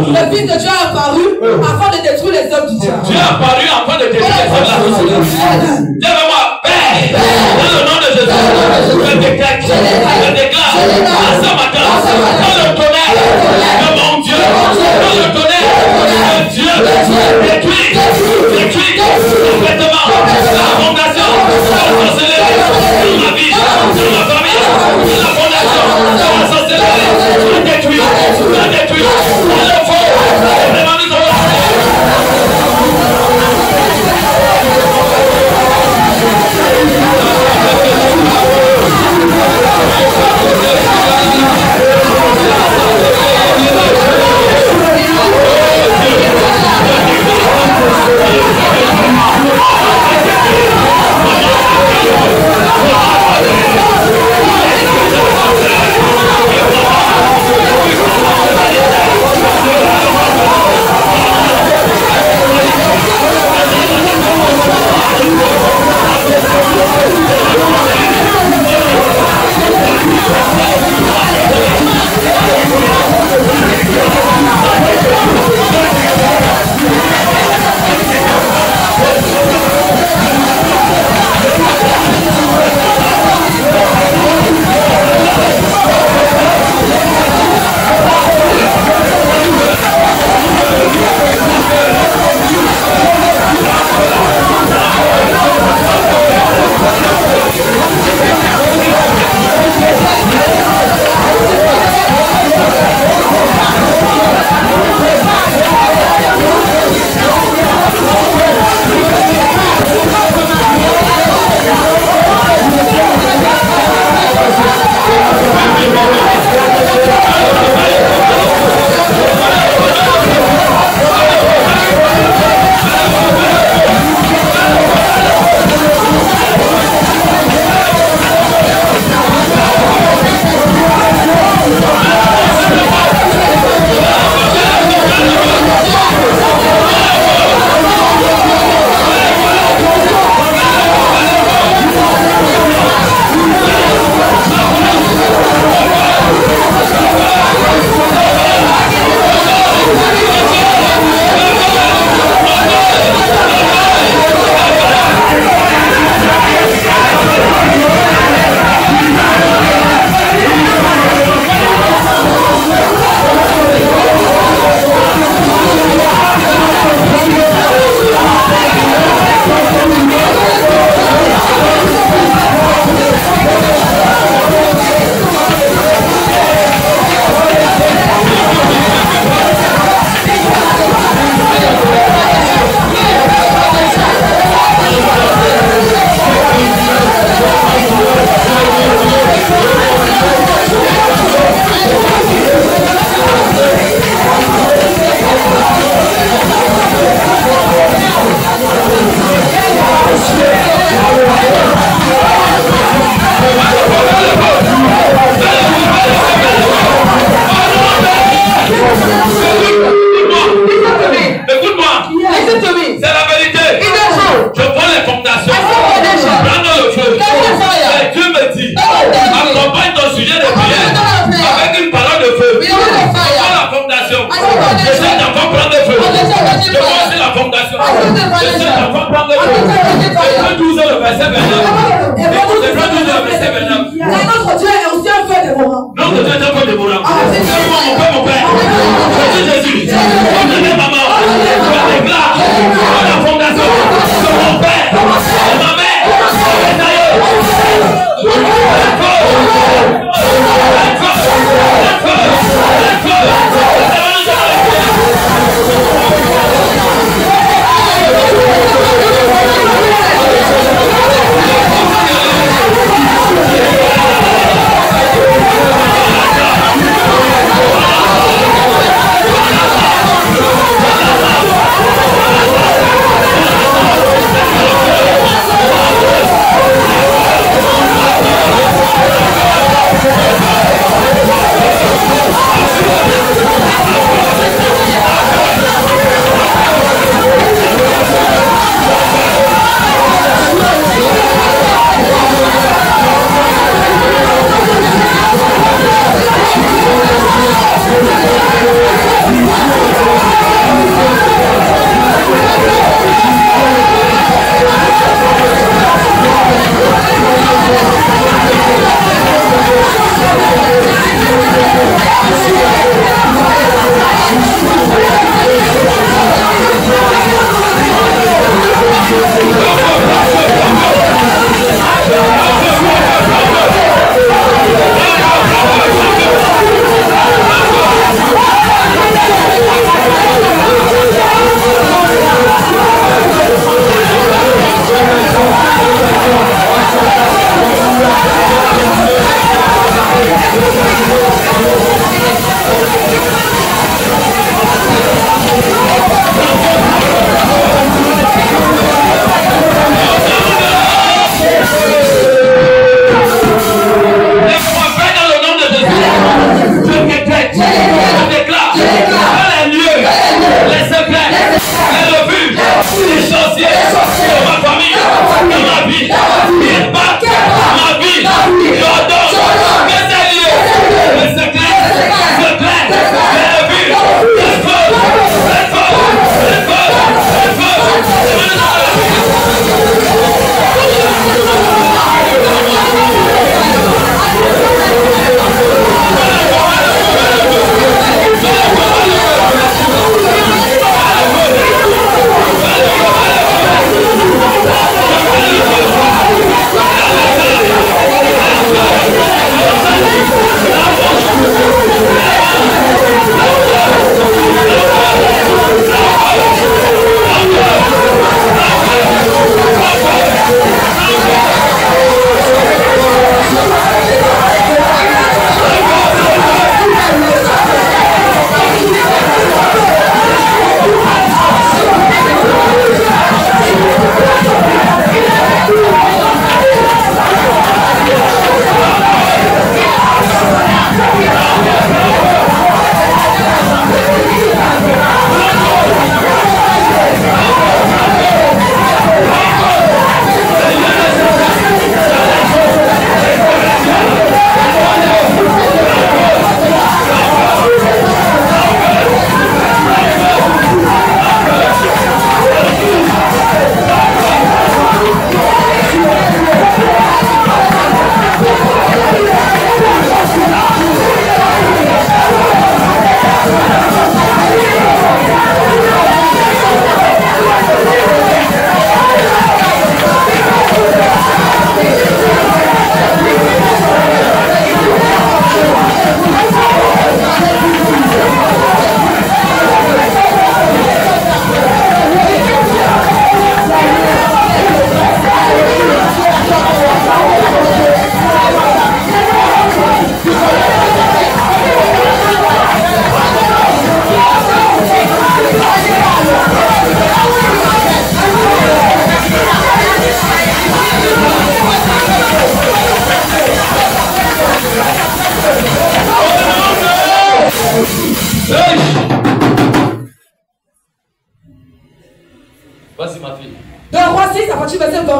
Le Fils de Dieu a apparu afin de détruire les œuvres du diable. Dieu a apparu afin de détruire les œuvres de la sorcellerie. Dis-moi, Père, dans le nom de Jésus, je déclare à ce matin, dans le tonnerre de mon Dieu, dans le tonnerre de Dieu, détruit complètement la fondation de la sorcellerie sur ma vie, sur ma famille, la fondation de la sorcellerie, la détruit, le feu, vraiment nous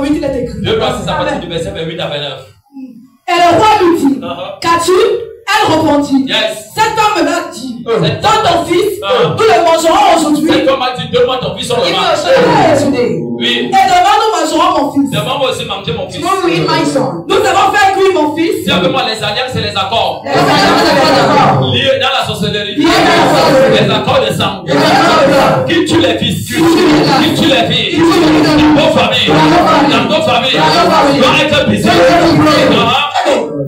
8, il est écrit. 2 Croix 6 à partir du verset 8 à 29. Et le roi lui dit, qu'as-tu? Elle répondit, Yes. cette femme m'a dit, donne ton fils, nous le mangerons aujourd'hui. Cette femme m'a dit, donne-moi ton fils, on le mange. Oui. Et demain nous mangerons mon fils. Demain, moi aussi manger mon fils. Nous avons fait cuire mon fils. Dis avec moi, les alliances, c'est les accords. Liés dans la sorcellerie. Les accords de sang. Qui tue les fils. Qui tue les filles. Dans vos familles. Dans vos familles. Doit être brisé.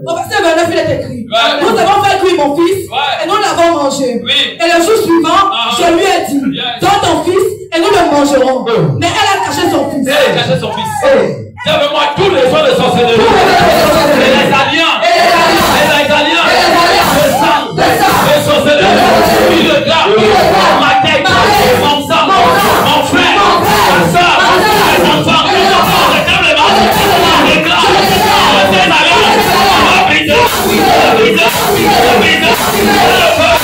Au verset 29, il est écrit. Nous avons fait cuire mon fils et nous l'avons mangé. Oui. Et le jour suivant, je lui ai dit, donne ton fils et nous le mangerons. Mais elle a caché son fils. Elle a caché son fils. Dis avec moi, tous les gens de sorcellerie. Les alliances. Les alliances. Le sang. Les sorcelleries. Le gars. Ma tête. Mon sang. Mon frère. Ma soeur. Mes enfants. Le tablement. Les gars. Les alliances. La brise. La brise. La brise. Le feu.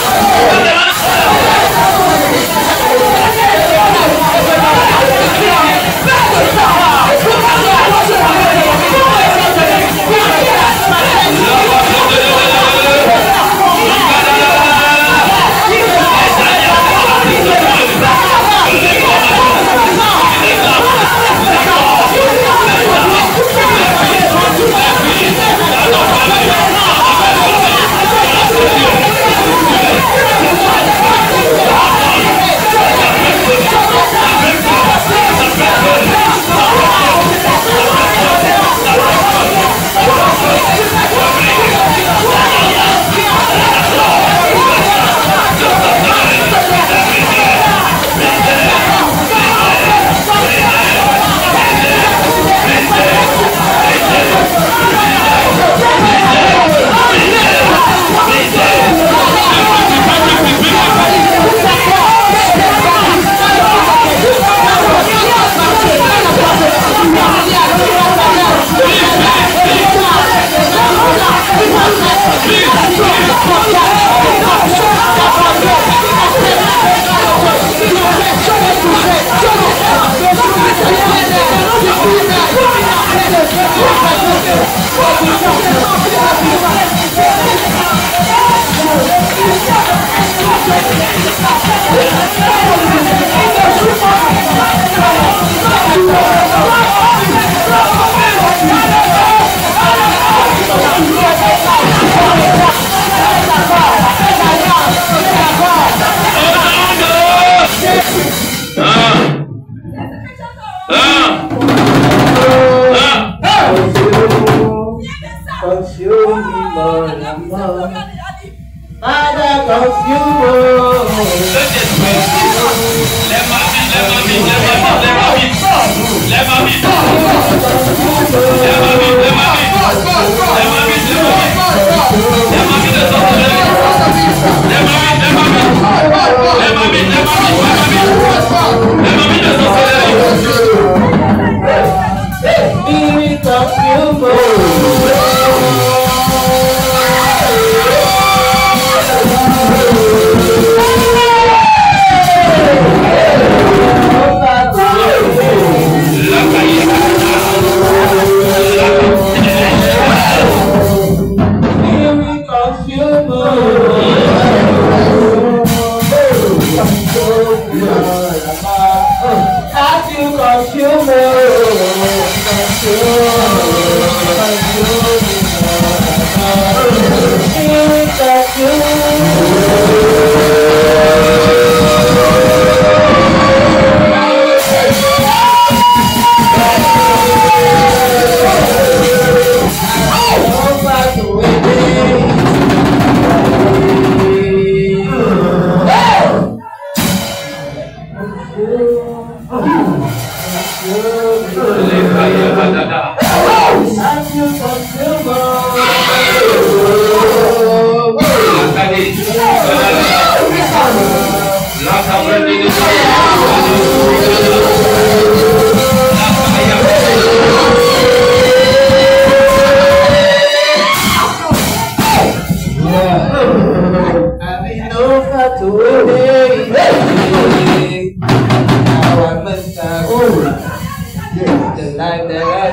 Like that.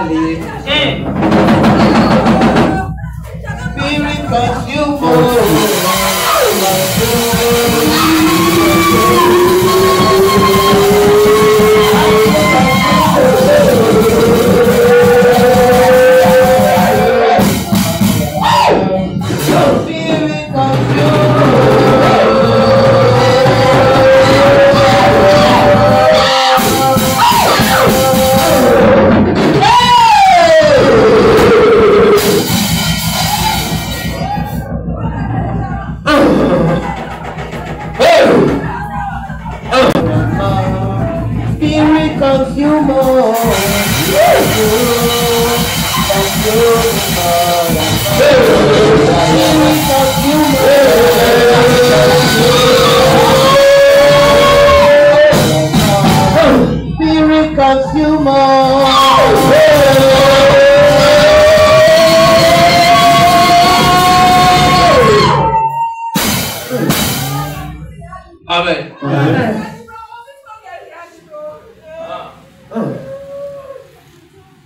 Amen.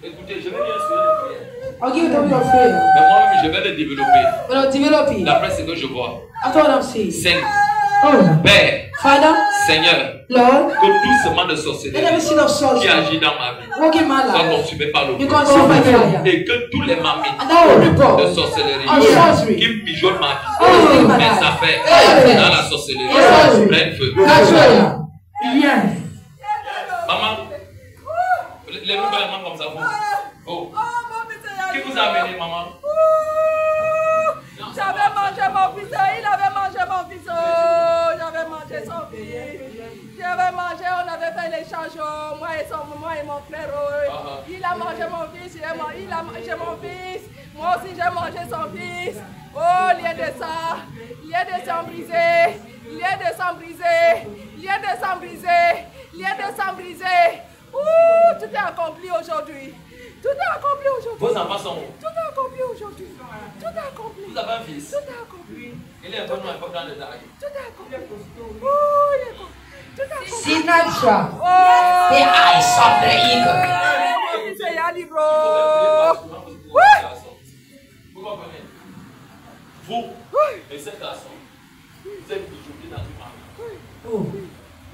Écoutez, je vais bien suivre les prières. I'll give them your faith. Mais moi-même, je vais les développer. But I'll develop it. D'après ce que je vois. After what I'm saying. Saint, Oh. Père, Father, Seigneur, Lord, que tout ce monde de let sorcellerie every seed of qui sorcery agit dans ma vie walk in my soit life. consumé par le You feu. consume by fire. Et que tous les mamies And that will be de God. sorcellerie And sorcery. qui mijotent ma Oh, vie, my mes life. affaires Amen. dans la sorcellerie, Yes. prennent feu. Naturally. Yes. Maman, lève-moi les mains comme ça. Oh. Qui vous a amené, maman? J'avais mangé mon fils, il avait mangé mon fils, j'avais mangé son fils. J'avais mangé, on avait fait l'échange, moi et mon frère. Il a mangé mon fils, il a mangé mon fils. Moi aussi j'ai mangé son fils. Oh, lien de sang brisé, lien de sang brisé, lien de sang brisé, lien de sang brisé. Ouh, tout est accompli aujourd'hui. Tout est accompli aujourd'hui. Vos enfants sont où? Tout est accompli aujourd'hui. Tout est accompli. Vous avez un fils? Tout est accompli. Il est un peu moins fort dans le taille. Tout est accompli. Oh, il est accompli. Tout est accompli. See natural. Oh, The eyes of the eagle. mon fils est Yanni, bro. Vous comprenez? Vous et cet garçon, vous êtes aujourd'hui dans une famille. Vous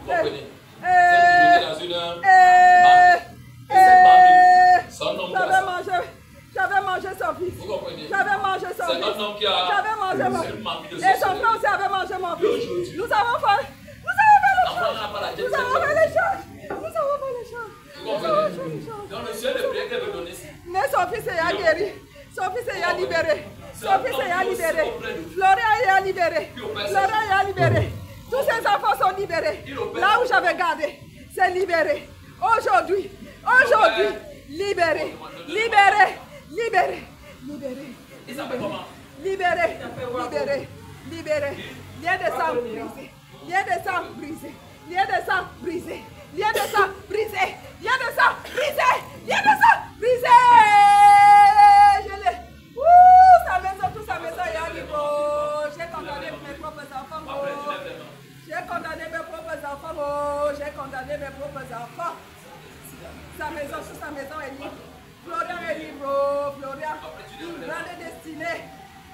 comprenez? Vous êtes aujourd'hui dans une famille. Et cette famille, son nom J'avais mangé son fils. Vous comprenez? J'avais mangé son C'est fils. un homme qui a J'avais mangé mon une mamie de fils. Et son sorcellerie. frère aussi avait mangé mon Et aujourd'hui, fils. Nous avons fait l'enfant n'a pas la tête. Nous avons fait l'échange. Nous avons fait l'échange. Vous comprenez? Donc le ciel de prière qu'elle veut donner, c'est Mais son fils est guéri. Son fils est libéré. Son fils est libéré. Floria est libéré. Floria est libéré. Tous ses enfants sont libérés. Là où j'avais gardé, c'est libéré. Aujourd'hui, libéré. Libéré. Libéré. Libéré. il s'appelle comment? Libéré. Libéré. Libéré. Lien de sang brisé. Lien de sang brisé. Lien de sang brisé. Lien de sang brisé. Lien de sang brisé. Lien de sang brisé. Je l'ai. Ouh, sa maison, toute sa maison est en niveau. J'ai condamné mes propres enfants. J'ai condamné mes propres enfants. J'ai condamné mes propres enfants. Sa maison, toute sa maison est libre. Florian est libre. Florian, une grande destinée.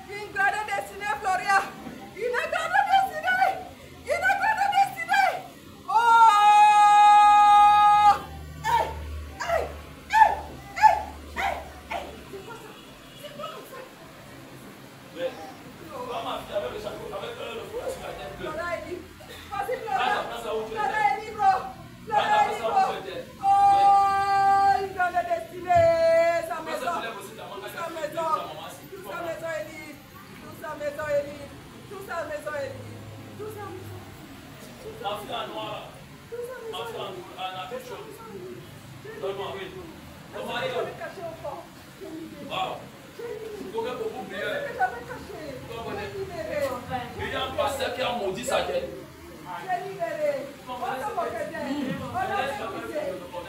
Une grande destinée, Florian. Une grande destinée. Une grande destinée. Oh! Hey! Hey! Hey! Hey! Hey! Hey! C'est quoi ça? C'est quoi comme ça? Mais, maman, avec le chapeau, avec le foulard sur la tête bleue. Florian est libre. Vas-y, Florian. Florian est libre. Florian est libre. Oh! Une grande destinée. Sa maison. Sa maison. Toute sa maison est libre. Toute sa maison est libre. Toute sa maison est libre. Toute sa maison. Ma fille en noir, ma fille en affiche jaune. Donne-moi, oui. Ton mari, wow. Faut que pour vous prier. Il y a un pasteur qui a maudit sa tête. J'ai libéré. On se moquait d'elle. On a fait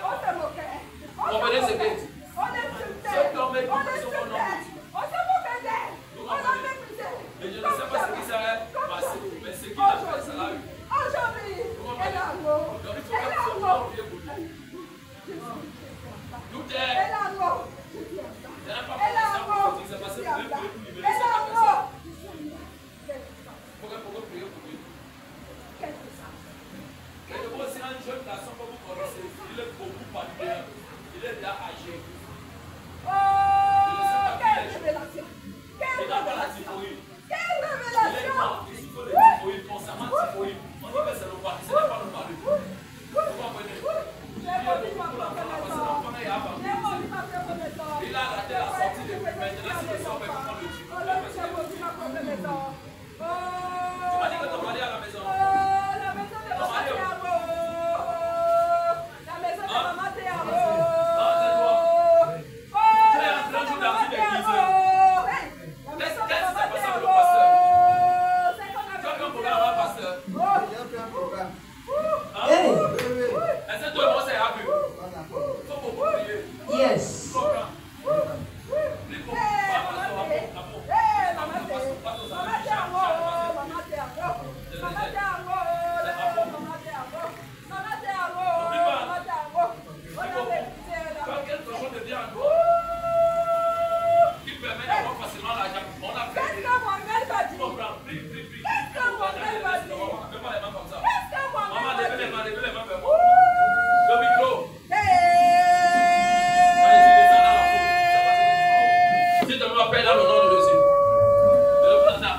on se moquait. Comprenez ce qu'elle dit? On l'insultait. On l'insultait. On se moquait d'elle. On l'a méprisé. Mais je ne sais pas ce qui s'est passé. Mais ce qu'il a fait, ça l'a eu. Aujourd'hui, elle a mort. Elle a mort. Tout est. Elle a mort. Elle n'a pas Elle a pensé à mort. ce qui s'est passé. Elle a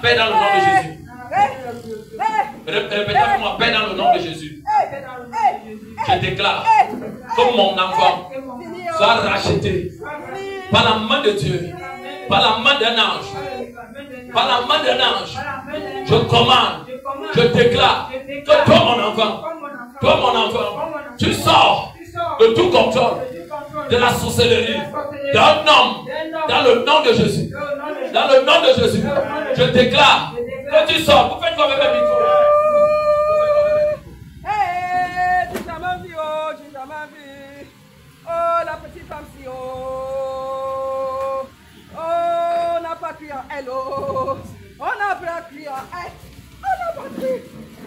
paix dans le nom de Jésus. Répétez avec moi, paix dans le nom de Jésus. Je déclare que mon enfant soit racheté par la main de Dieu, par la main d'un ange. Par la main d'un ange, je commande, je déclare que toi mon enfant, tu sors de tout contrôle de la sorcellerie d'un homme dans le nom de Jésus. Dans le nom de Jésus, je déclare que tu sors. Vous faites quoi avec le micro? Oh, la petite femme si oh, on n'a pas crié hello, on n'a pas crié hey, on n'a pas crié,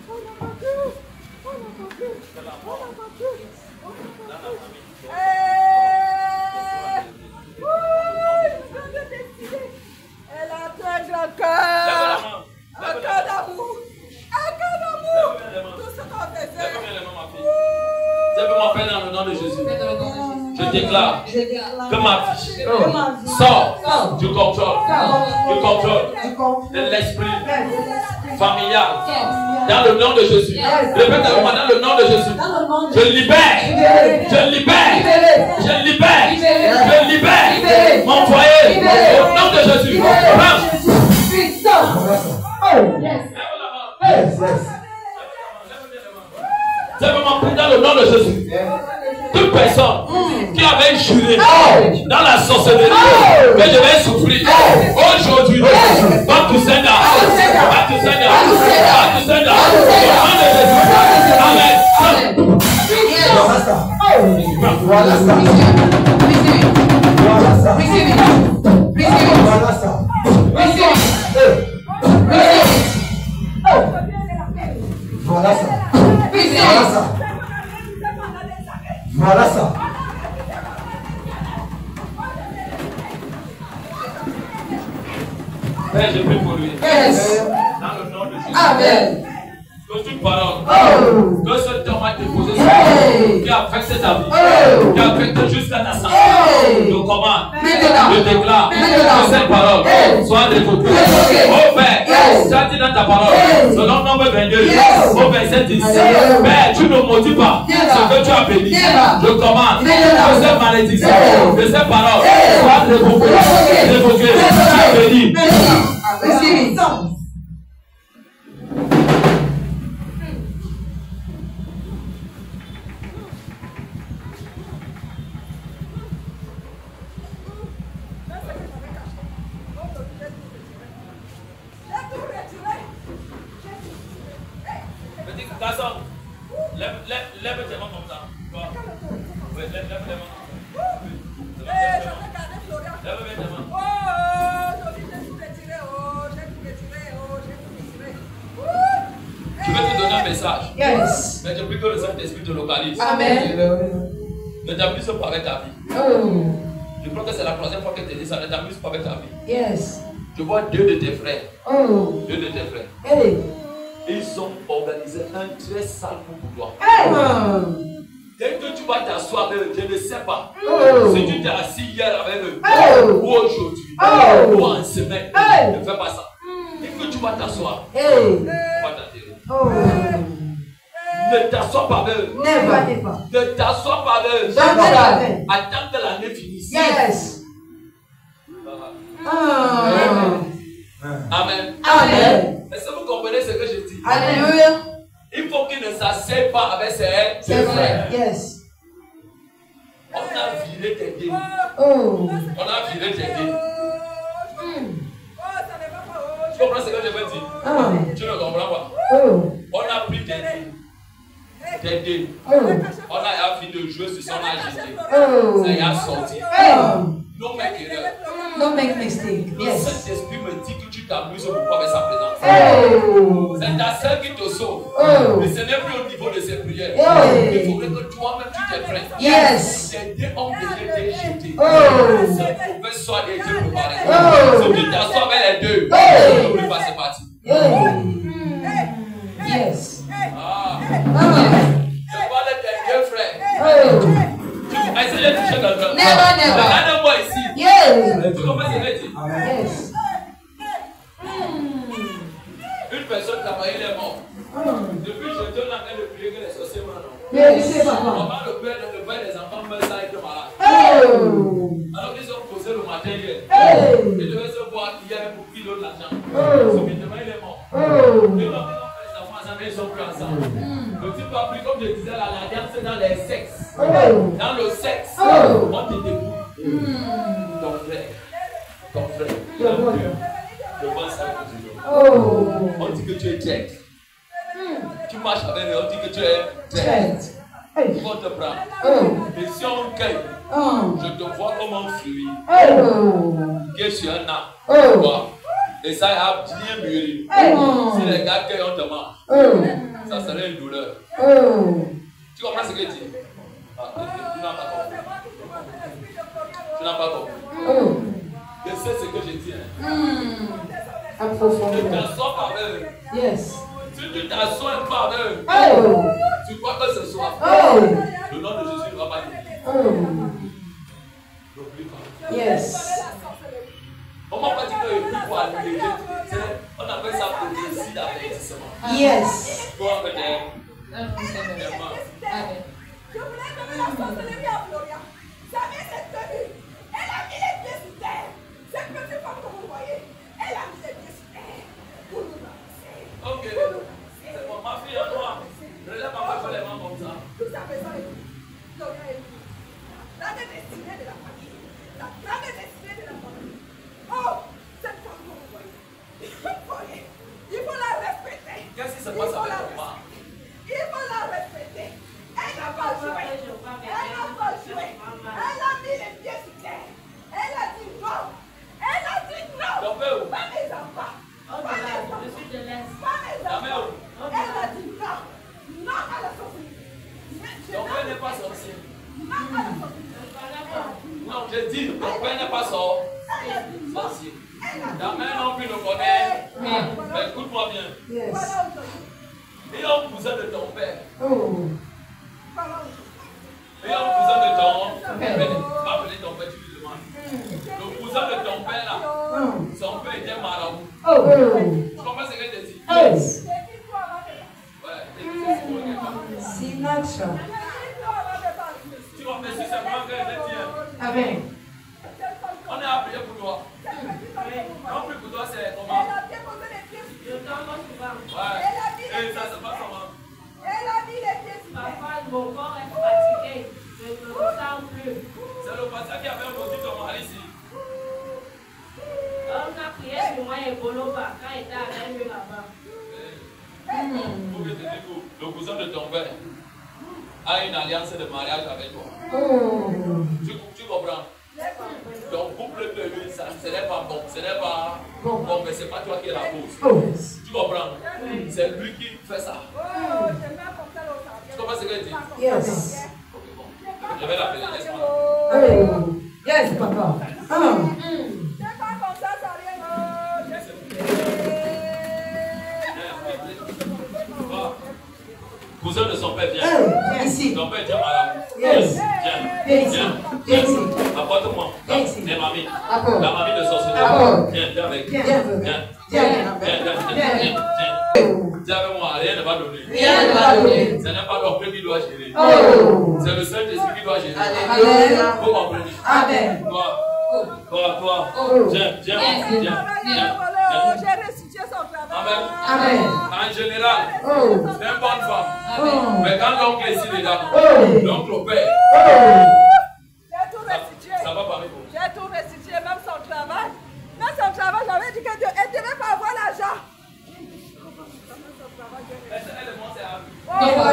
on n'a pas crié, on n'a pas crié, on n'a pas crié, on n'a pas crié. Hey, elle a un très grand cœur, un cœur d'amour, tout ce qu'on faisait. Lève-moi paix dans le nom de Jésus. Je déclare que ma fille sort du contrôle de l'esprit familial dans le nom de Jésus. Répète avec moi, dans le nom de Jésus. Je libère mon foyer au nom de Jésus. Lève-moi dans le nom de Jésus. Toute personne qui avait juré dans la sorcellerie que je vais souffrir aujourd'hui, va to sender, va to sender, va to sender. Au nom de Jésus. Amen. Voilà ça. Voilà ça. Père, je prie pour lui. Yes. Dans le nom de Jésus. Amen. Que toute parole, que ce temps a déposé qui affecte ta vie, qui affecte jusqu'à ta santé, je commande, je déclare que cette parole soit révocée. Oh Père, tu as dit dans ta parole, selon nombre 22, au verset 10, Père, tu ne maudis pas ce que tu as béni. Je commande que cette malédiction de cette parole soit révocée. Tu as béni. Garçon, lève tes mains comme ça. Oui, lève tes mains. Lève tes mains. Je vais te donner un message. Yes. Mais je prie que le Saint-Esprit te localise. Amen. Ne t'amuse pas avec ta vie. Oh. Je crois que c'est la troisième fois que je te dis ça. Ne t'amuse pas avec ta vie. Yes. Je vois deux de tes frères. Oh. Deux de tes frères. Hey. Ils ont organisé un très sale coup pour toi. Hey. Dès que tu vas t'asseoir avec eux, je ne sais pas si tu t'es assis hier avec eux ou aujourd'hui ou en semaine. Ne fais pas ça. Dès que tu vas t'asseoir, tu vas t'atterrir. Ne t'assois pas avec eux. Ne t'assois pas avec eux. Attends que l'année finisse. Yes. Amen. Amen. Est-ce que vous comprenez ce que je dis? Alléluia. Il faut qu'il ne s'assied pas avec ses frères. Yes. On a viré tes dés. Oh. On a viré tes dés. Tu comprends ce que je veux dire? Tu ne comprends pas? On a pris tes dés. Tes dés. On a fini de jouer sur son agité. Ça y a sorti. Non, mec, erreur. Don't make mistake. Le Yes. Saint-Esprit me dit que tu t'amuses beaucoup avec sa présence. C'est ta sœur qui te sauve. Mais ce n'est plus au niveau de ses prières. Il faudrait que toi-même tu te prennes. Yes. Tes dés ont déjà été jetés. Oh. Ce mauvais soir a été préparé. Si tu t'assois avec les deux, n'oublie pas, c'est parti. Yes. Je parle de tes deux frères. Essaye de toucher quelqu'un. Never. Regardez-moi ici. Yes. Tu comprends ce que je dis? Yes. travailler les morts. Depuis je te donne en train de prier que les sorciers meurent. Yes, papa. Maman, le père des enfants meurt sans être malade. Alors qu'ils ont posé le matin hier. Ils devaient se voir hier pour qu'il donne l'argent. Subitement il est mort. Les enfants ensemble, ils sont plus ensemble. Le type a pris, comme je disais, l'alliance dans les sexes. Dans le sexe, on te débrouille. Ton frère, le bon sac. On dit que tu es Jack. Tu marches avec eux, on dit que tu es Jack. On te prend. Et si on cueille, je te vois comme un fruit. Que je suis un arbre. Et ça a bien mûri. Si les gars cueillent, on te mange. Ça serait une douleur. Tu comprends ce que je dis? Tu n'as pas compris. Tu n'as pas compris. Je sais ce que je dis. Tu t'assois par eux. Yes. Si tu t'assois par eux, tu crois que ce soir, le nom de Jésus ne va pas te dire. Yes. On m'a pas dit que le pour annuler. On appelle ça prophétie d'avertissement. Yes. Toi, avec des mains. Je voulais donner la sorcellerie à Gloria. Sa mère s'est tenue. Elle a mis les pieds sur terre. Cette petite femme que vous voyez, elle a mis les pieds sur terre. Pour nous lancer. Ok. C'est bon, ma fille à toi. Je ne l'ai pas fait les mains comme ça. Tout ça fait ça et tout. Gloria est venue. La destinée de la famille. La grande destinée de la famille. Oh, cette femme que vous voyez. Il faut la respecter. Qu'est-ce qui se passe avec ton mari? Il faut la respecter. Elle n'a pas joué. Elle n'a pas joué. Elle a mis les pieds sur terre. Elle a dit non. Elle a dit non. Pas mes enfants. Pas mes enfants. Pas mes enfants. Elle a dit non. Non à la sorcellerie. Ton père n'est pas sorcier. Non à la sorcellerie. Non, je dis, ton père n'est pas sorcier. Ta mère non plus le connaît. Mais écoute-moi bien. Yes. Et un cousin de ton père. Et un cousin de ton père. Va appeler ton père, tu lui demandes. Le cousin de ton père là, son père était marabout. Tu comprends ce que je te dis? Yes. Ouais. Sinacha. Tu vas me c'est vraiment que je tiens. Amen. On est appelé pour toi. Non plus pour toi, c'est comment? Ouais. Et ça se passe comment? Elle a mis les pieds sur terre. Papa, mon corps est fatigué. Je ne me sens plus. C'est le pasteur qui avait entendu ton mari ici. On a prié sur moi et Boloba quand il était avec lui là-bas. Pour que tu découvres, le cousin de ton père a une alliance de mariage avec toi. Tu comprends? Ton couple de lui, ça, ce n'est pas bon. Ce n'est pas bon, mais ce n'est pas toi qui es la cause. Tu comprends? C'est lui qui fait ça. Tu comprends ce que je dis? Yes. Ok, bon. Je vais l'appeler, laisse-moi. Yes, papa. C'est pas comme ça, ça rien. Cousin de son père, viens. Ici. Ton père, viens malade. Yes. Viens. Apporte-moi. C'est mamie. La mamie de sorcellerie. Viens avec. Viens avec moi, rien ne va donner. Ce n'est pas l'homme qui doit gérer. C'est le Saint-Esprit qui doit gérer. Vous comprenez? Amen. Toi. Viens. J'ai restitué son travail. Amen. En général, c'est une bonne femme. Mais quand l'oncle est ici, les gars, l'oncle au père, J'ai tout restitué. ça va parler. J'ai tout restitué, même son travail. Même son travail, j'avais dit qu'elle ne devait pas avoir l'argent.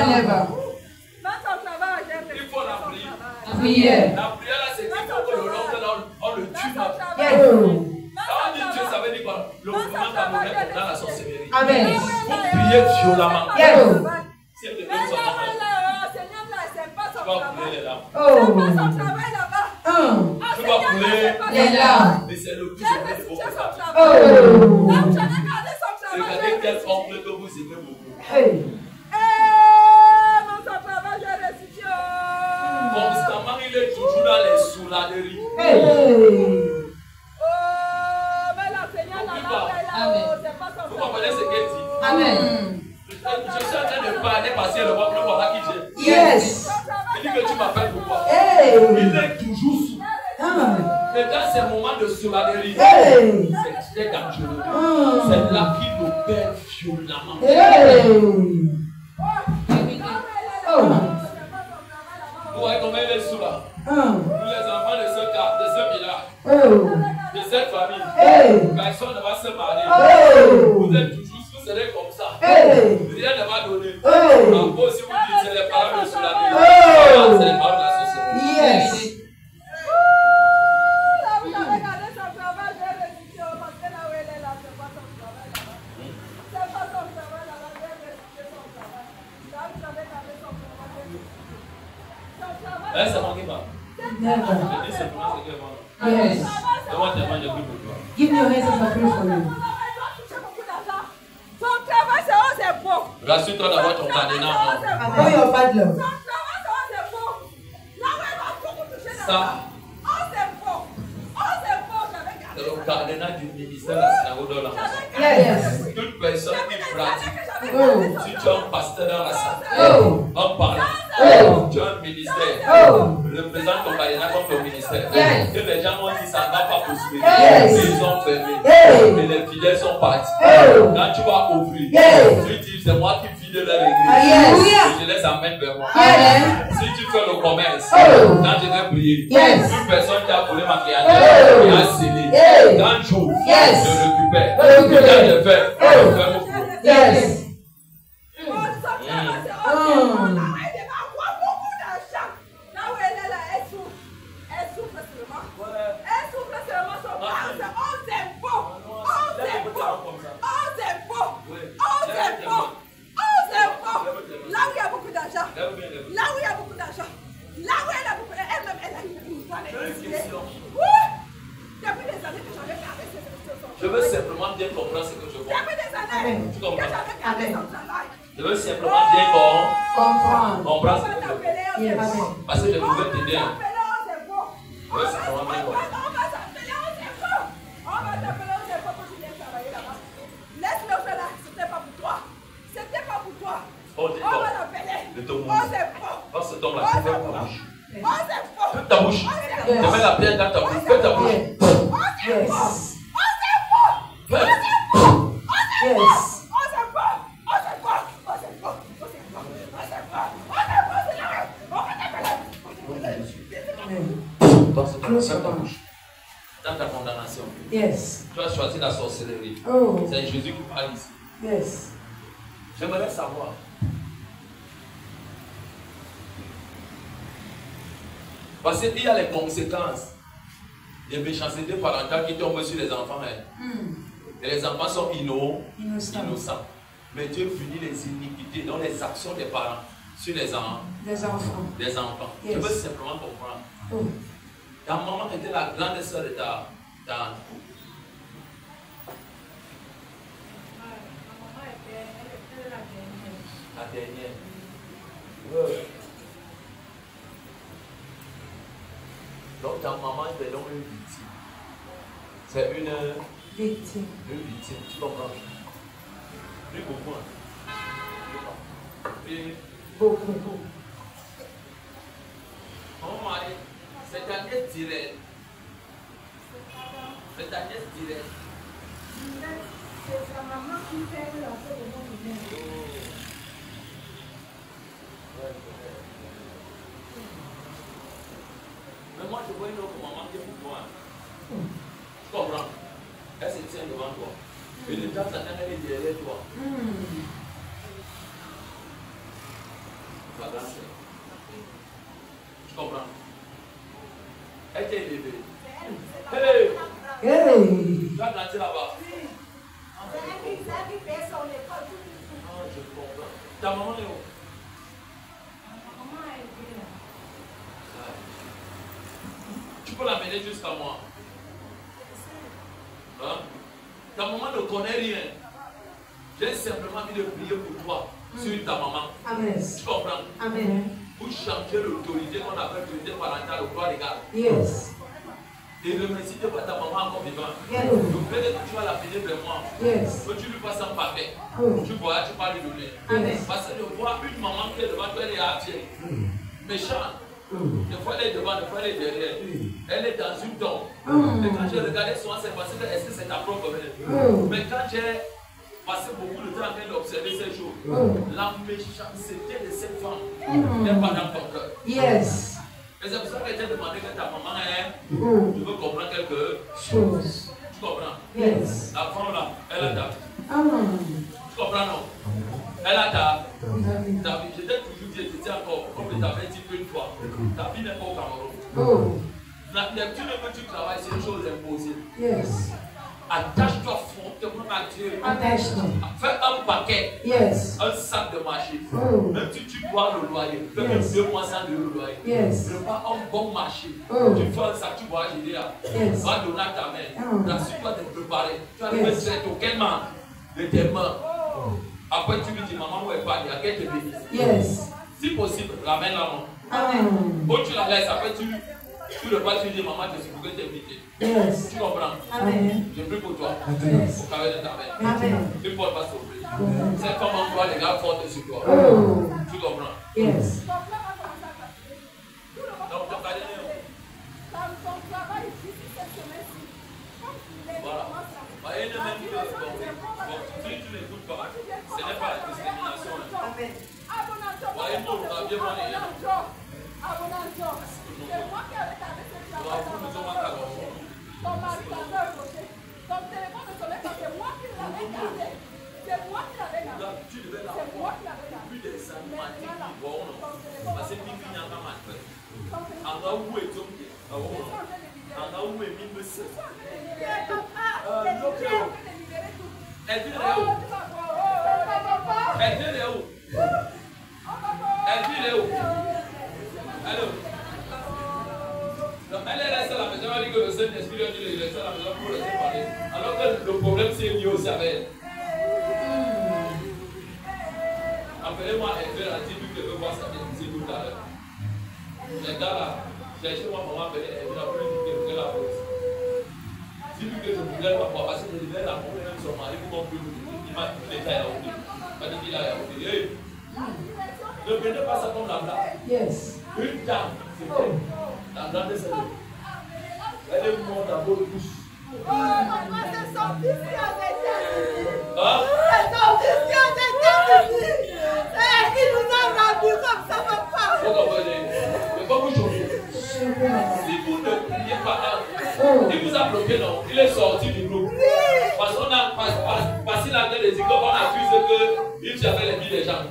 Never. Même son travail, j'ai restitué. Il faut la prière. Prière. La prière, là, c'est qu'il faut que l'oncle, on le tue. Quand on dit Dieu, ça veut dire quoi? Le mouvement camerounais est dans la sorcellerie. Amen. Vous priez violemment. Si elle te donne son travail, tu vas brûler les larmes. Tu vas brûler Les larmes. mais c'est le plus aimé de vos frères. Regardez quel oncle que vous aimez beaucoup. Constamment, il est toujours dans les souladeries. Vous comprenez ce qu'il dit? Amen. Je suis en train de parler parce que le voilà qui j'ai. Yes. Il dit que tu m'appelles pourquoi? Hey. Il est toujours sous. Mais dans ces moments de souveraineté, Hey. c'est très dangereux. C'est là qu'il nous perd violemment. Hey. Oh. Vous voyez combien il est sous là? Nous les enfants de ce village, de cette famille, personne ne va se marier. Vous êtes toujours, vous serez comme ça. Rien ne va donner. En gros, si vous dites c'est les paroles de Soulami, c'est les paroles de la société. Yes. Ça manque pas. Never. Je dis simplement ce qu'elle manque. Yes. Moi, tellement je prie pour toi. Give me your hands as I pray for you. Rassure-toi d'avoir ton cadenas. Oh, your bad love. Ça, c'est le cadenas du ministère de la synagogue de la Yes. toute personne qui pratique, Oh. si tu es un pasteur dans la salle, Oh. en parlant, Oh. tu as un ministère, Oh. représente ton cadenas comme ton ministère. Yes. Que les gens ont dit ça ne va pas possible. Yes. Ils ont fermé. Hey. Et les fidèles sont partis. Oh. Quand tu vas ouvrir, Yes. tu dis c'est moi qui vide leur église. Yes. Et je les amène vers moi. Amen. Si tu fais le commerce, Oh. quand je vais prier, Yes. une personne qui a volé ma Oh. clientèle, qui a scellé, Hey. quand j'ouvre, Yes. je récupère. Oh. Et quand je fais, je fais beaucoup. Yes. Je veux simplement bien comprendre ce que je vois. Tu comprends? Je veux simplement bien comprendre ce que je vois. Yes. Parce que je pouvais t'aider. Je veux simplement bien comprendre. Oh, de ton bouche. Oh, cet homme-là, tu fais ta bouche. Fais ta bouche. Tu mets la pierre dans ta bouche. Fais ta bouche. Yes. Fais. Yes. Dans ta bouche. Dans ta condamnation. Yes. Tu as choisi la sorcellerie. Oh. C'est Jésus qui parle ici. Yes. J'aimerais savoir. Parce qu'il y a les conséquences des méchancetés parentales qui tombent sur les enfants. Et les enfants sont innocents. Mais Dieu punit les iniquités, donc les actions des parents sur les enfants. Des enfants. Des enfants. Yes. Je veux simplement comprendre. Oh. Ta maman était la grande sœur de ta Ma maman était la dernière. la dernière. Donc ta maman était donc une victime. C'est une Victime. victime, tu comprends? Plus beaucoup. Et Beaucoup. mon mari, c'est ta nièce directe. C'est ta nièce directe. C'est sa maman qui fait la chose de mon mère. Mais moi, je vois une autre maman qui est pour toi. Tu comprends? Elle se tient devant toi. Et de temps en temps, elle est derrière toi. Ta grande sœur. Tu comprends? Elle t'a élevé. Hey! Hey. Tu as grandi là-bas. Ah, je comprends. Ta maman est où? Ma maman a été là. Tu peux l'amener jusqu'à moi. Hein? Ta maman ne connaît rien. J'ai simplement envie de prier pour toi sur ta maman. Amen. Tu comprends? Amen. Pour changer l'autorité qu'on appelle l'autorité parentale au droit légal. Yes. Et remercie de voir ta maman encore vivante. Yes. Donc peut-être que tu vas la finir de moi. Yes. Que tu lui passes un paquet. Oh. Tu vois, tu vas lui donner. Yes. Parce que de voir une maman qui est devant toi, elle est hâtière. Méchante. Des fois elle est devant, des fois elle est derrière. Elle est dans une tombe. Et quand j'ai regardé souvent, c'est parce que est-ce que c'est ta propre mère? Mais quand j'ai passé beaucoup de temps en train d'observer ces choses, la méchanceté de cette femme n'est pas dans ton cœur. Yes. Et c'est pour ça que j'ai demandé que ta maman est. Tu veux comprendre quelque chose. Tu comprends? Yes. La femme là, elle a ta vie. Tu comprends non? Elle a ta vie. Je t'ai toujours dit, je dis encore, comme je t'avais dit une fois, ta vie n'est pas au Cameroun. La lecture que tu travailles, c'est une chose imposée. Yes. Attache-toi fortement à Dieu. Attache-toi. Fais un paquet. Yes. Un sac de marché. Même si tu dois le loyer, fais même 2 mois sans le loyer. Yes. Prépare un bon marché. Tu fais un sac, tu vas acheter là. Yes. Va donner à ta mère. Rassure-toi de te préparer. Tu vas le faire totalement de tes mains. Après, tu lui dis, maman, où est pas? Il y a qu'elle te bénisse. Yes. Si possible, ramène-la. Quand tu la laisses, après, tu le passes, tu dis, maman, je suis pour que t'inviter. Yes. Tu comprends? Amen. Je prie pour toi. Yes. Au travers de ta mère. Amen. Tu ne peux pas sauver. Cette femme en toi, les gars fortes sur toi. Tu comprends? Yes. Donc, ton travail ici, cette semaine-ci, voilà. Il y a même que si tu n'écoutes pas, ce n'est pas la discrimination. Amen. Voyez, nous, on a bien monnaie. C'est moi qui avais gardé cette femme. Ton mari t'avait reproché. Ton téléphone ne sonnait pas. C'est moi qui l'avais gardé. C'est moi qui l'avais gardé. C'est moi qui l'avais gardé. Plus des animaux qui vont. Parce que Bibi n'a pas mal fait. En a où est ton pied? En a où est mis monsieur? Elle vient de où? Elle vient de où? Elle vient de où? Allô? Donc, elle est restée à la maison, elle dit que le Saint-Esprit a dit de rester à la maison pour laisser parler. Alors que le problème c'est lié aussi avec elle. Appelez-moi Hervé, a dit que je veux voir sa télévision tout à l'heure. Les gars là, cherchez-moi maman appelée Hervé, la police de la police. Dis-lui que je ne voulais pas voir parce que je devais la prendre même son mari pour qu'on puisse il m'a dit qu'il était à Yaoundé. Il m'a dit qu'il est à Yaoundé. Ne prenez pas ça comme la blague. Yes. Une dame, c'était la grande de cette vie. Elle est morte à votre bouche. Oh, maman, c'est son fils qui a été ici. C'est son fils qui a été ici. Il nous a rendu comme ça, papa. Vous comprenez? Mais pas vous choquer. Si vous ne priez pas, il vous a bloqué, non? Il est sorti du groupe. Parce qu'on a passé la tête des écoles, on accuse qu'il avait les billes des gens.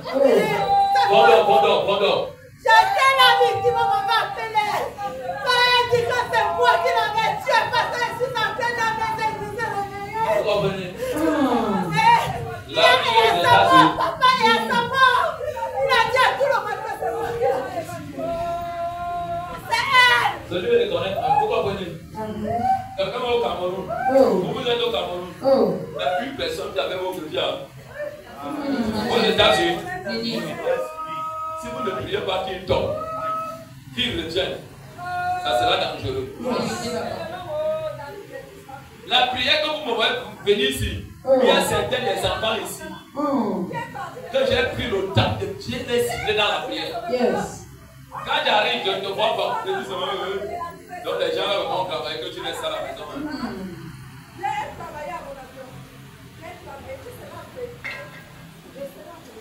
Bon. J'étais la victime, on m'a appelé. Ça a dit que c'est moi qui l'avais tué parce que je suis entrée dans mes églises réveillées. Vous comprenez? Papa est à sa mort. Il a dit à tout le monde que c'est moi qui l'avais tué. C'est elle. Celui qui reconnaît, vous comprenez? Quelqu'un va au Cameroun. Vous êtes au Cameroun. Il n'y a plus personne qui avait votre vie. Aux États-Unis. Si vous ne priez pas qu'il tombe, qu'il retienne, ça sera dangereux. La prière que vous me voyez venir ici, il y a certains des enfants ici que j'ai pris le temps de bien les cibler dans la prière. Quand j'arrive, je ne te vois pas. Je dis, donc les gens vont travailler que tu laisses à la maison.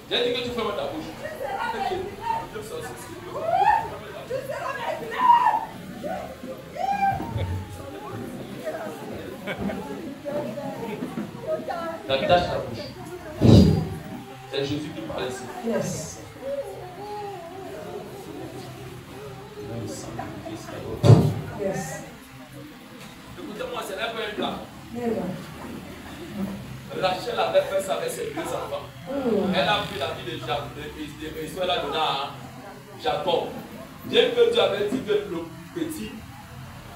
J'ai dit que tu fermes ta bouche. Attache ta bouche. C'est Jésus qui parle ici. Yes. Yes. Écoutez-moi, ce n'est pas un plat. Rachel avait fait ça avec ses 2 enfants. Elle a pris la vie de Jacob, elle a donné à Jacob. Bien que Dieu avait dit que le petit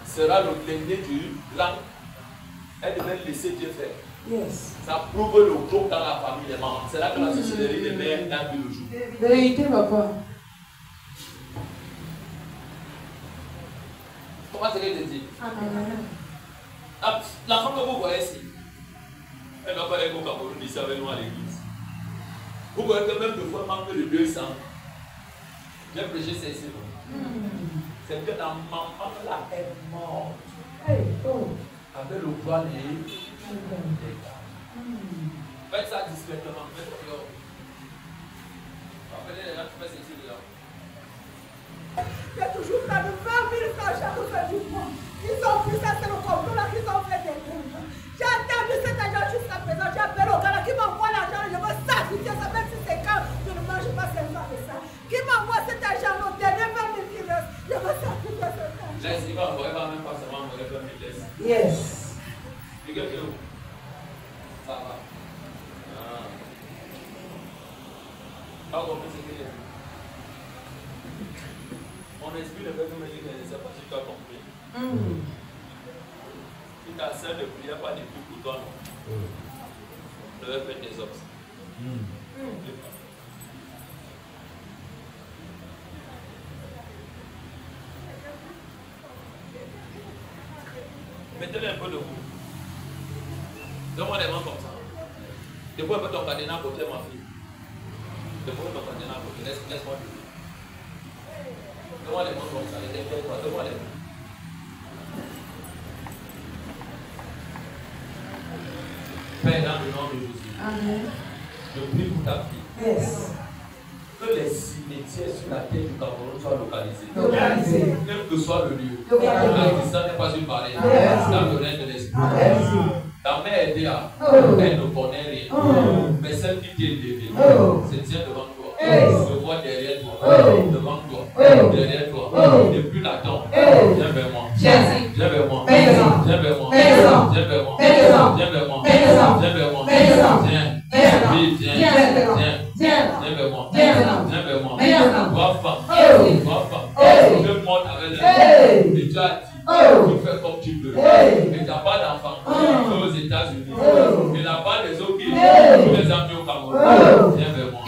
sera le dernier du grand, elle devait laisser Dieu faire. Yes. Ça prouve le groupe dans la famille des mamans. C'est là que la société des mères n'a plus le jour. Vérité, papa. comprends ce que je dis? La femme que vous voyez ici, elle n'a pas les mots Cameroun ici avec nous à l'église. Vous voyez que même de fois, manque de 200. J'ai prêché c'est ici. C'est que la maman là est morte. Avec le poids des faites ça discrètement. Faites dehors. Appelez les gens qui font ceci dehors. J'ai toujours fait de 20 000 francs chaque fois du mois. Ils ont pris ça, c'est le complot là qu'ils ont fait des comptes. J'ai attendu cet argent jusqu'à présent. J'ai appelé au gars qui m'envoie l'argent. Je veux sacrifier ça, même si c'est quand je ne mange pas seulement de ça. Qui m'envoie cet argent au dernier 20 000 qui reste. Je veux sacrifier cet argent. Laisse, il va envoyer même pas seulement envoyer 20 000 laisse. Yes. Ça va. Pas compris ce que j'ai dit. Mon esprit ne peut pas me dire que je ne sais pas si tu as compris. Si ta sœur ne priait pas depuis pour toi, je vais faire des obstacles. Mettez-le un peu de vous. Donne-moi des mains comme ça. Dépose un peu ton cadenas à côté, ma fille. Dépose ton cadenas à côté. Laisse-moi le dire. Donne-moi les mains comme ça. Donne-moi les mains. Père, dans le nom de Jésus. Amen. Je prie pour ta fille. Yes. Que les cimetières sur la terre du Cameroun soient localisés. Localisés. Quel que soit le lieu. Localisés. La distance n'est pas une barrière. Dans le règne de l'esprit. Ta mère est là. Elle ne connaît rien. Mais celle qui t'a élevé se tient devant toi. Je vois derrière toi. Devant toi. Derrière toi. Depuis la tombe. Viens vers moi. Viens vers moi. Viens vers moi. Viens vers moi. Viens vers moi. Viens vers moi. Viens. Oui, viens. Viens vers moi. Viens vers moi. Va femme. Je monte avec elle. Et tu as dit, tu fais comme tu veux. Mais tu n'as pas d'enfant. Tu es aux États-Unis. Et là-bas, les autres qui tous les amis au Cameroun. Viens vers moi.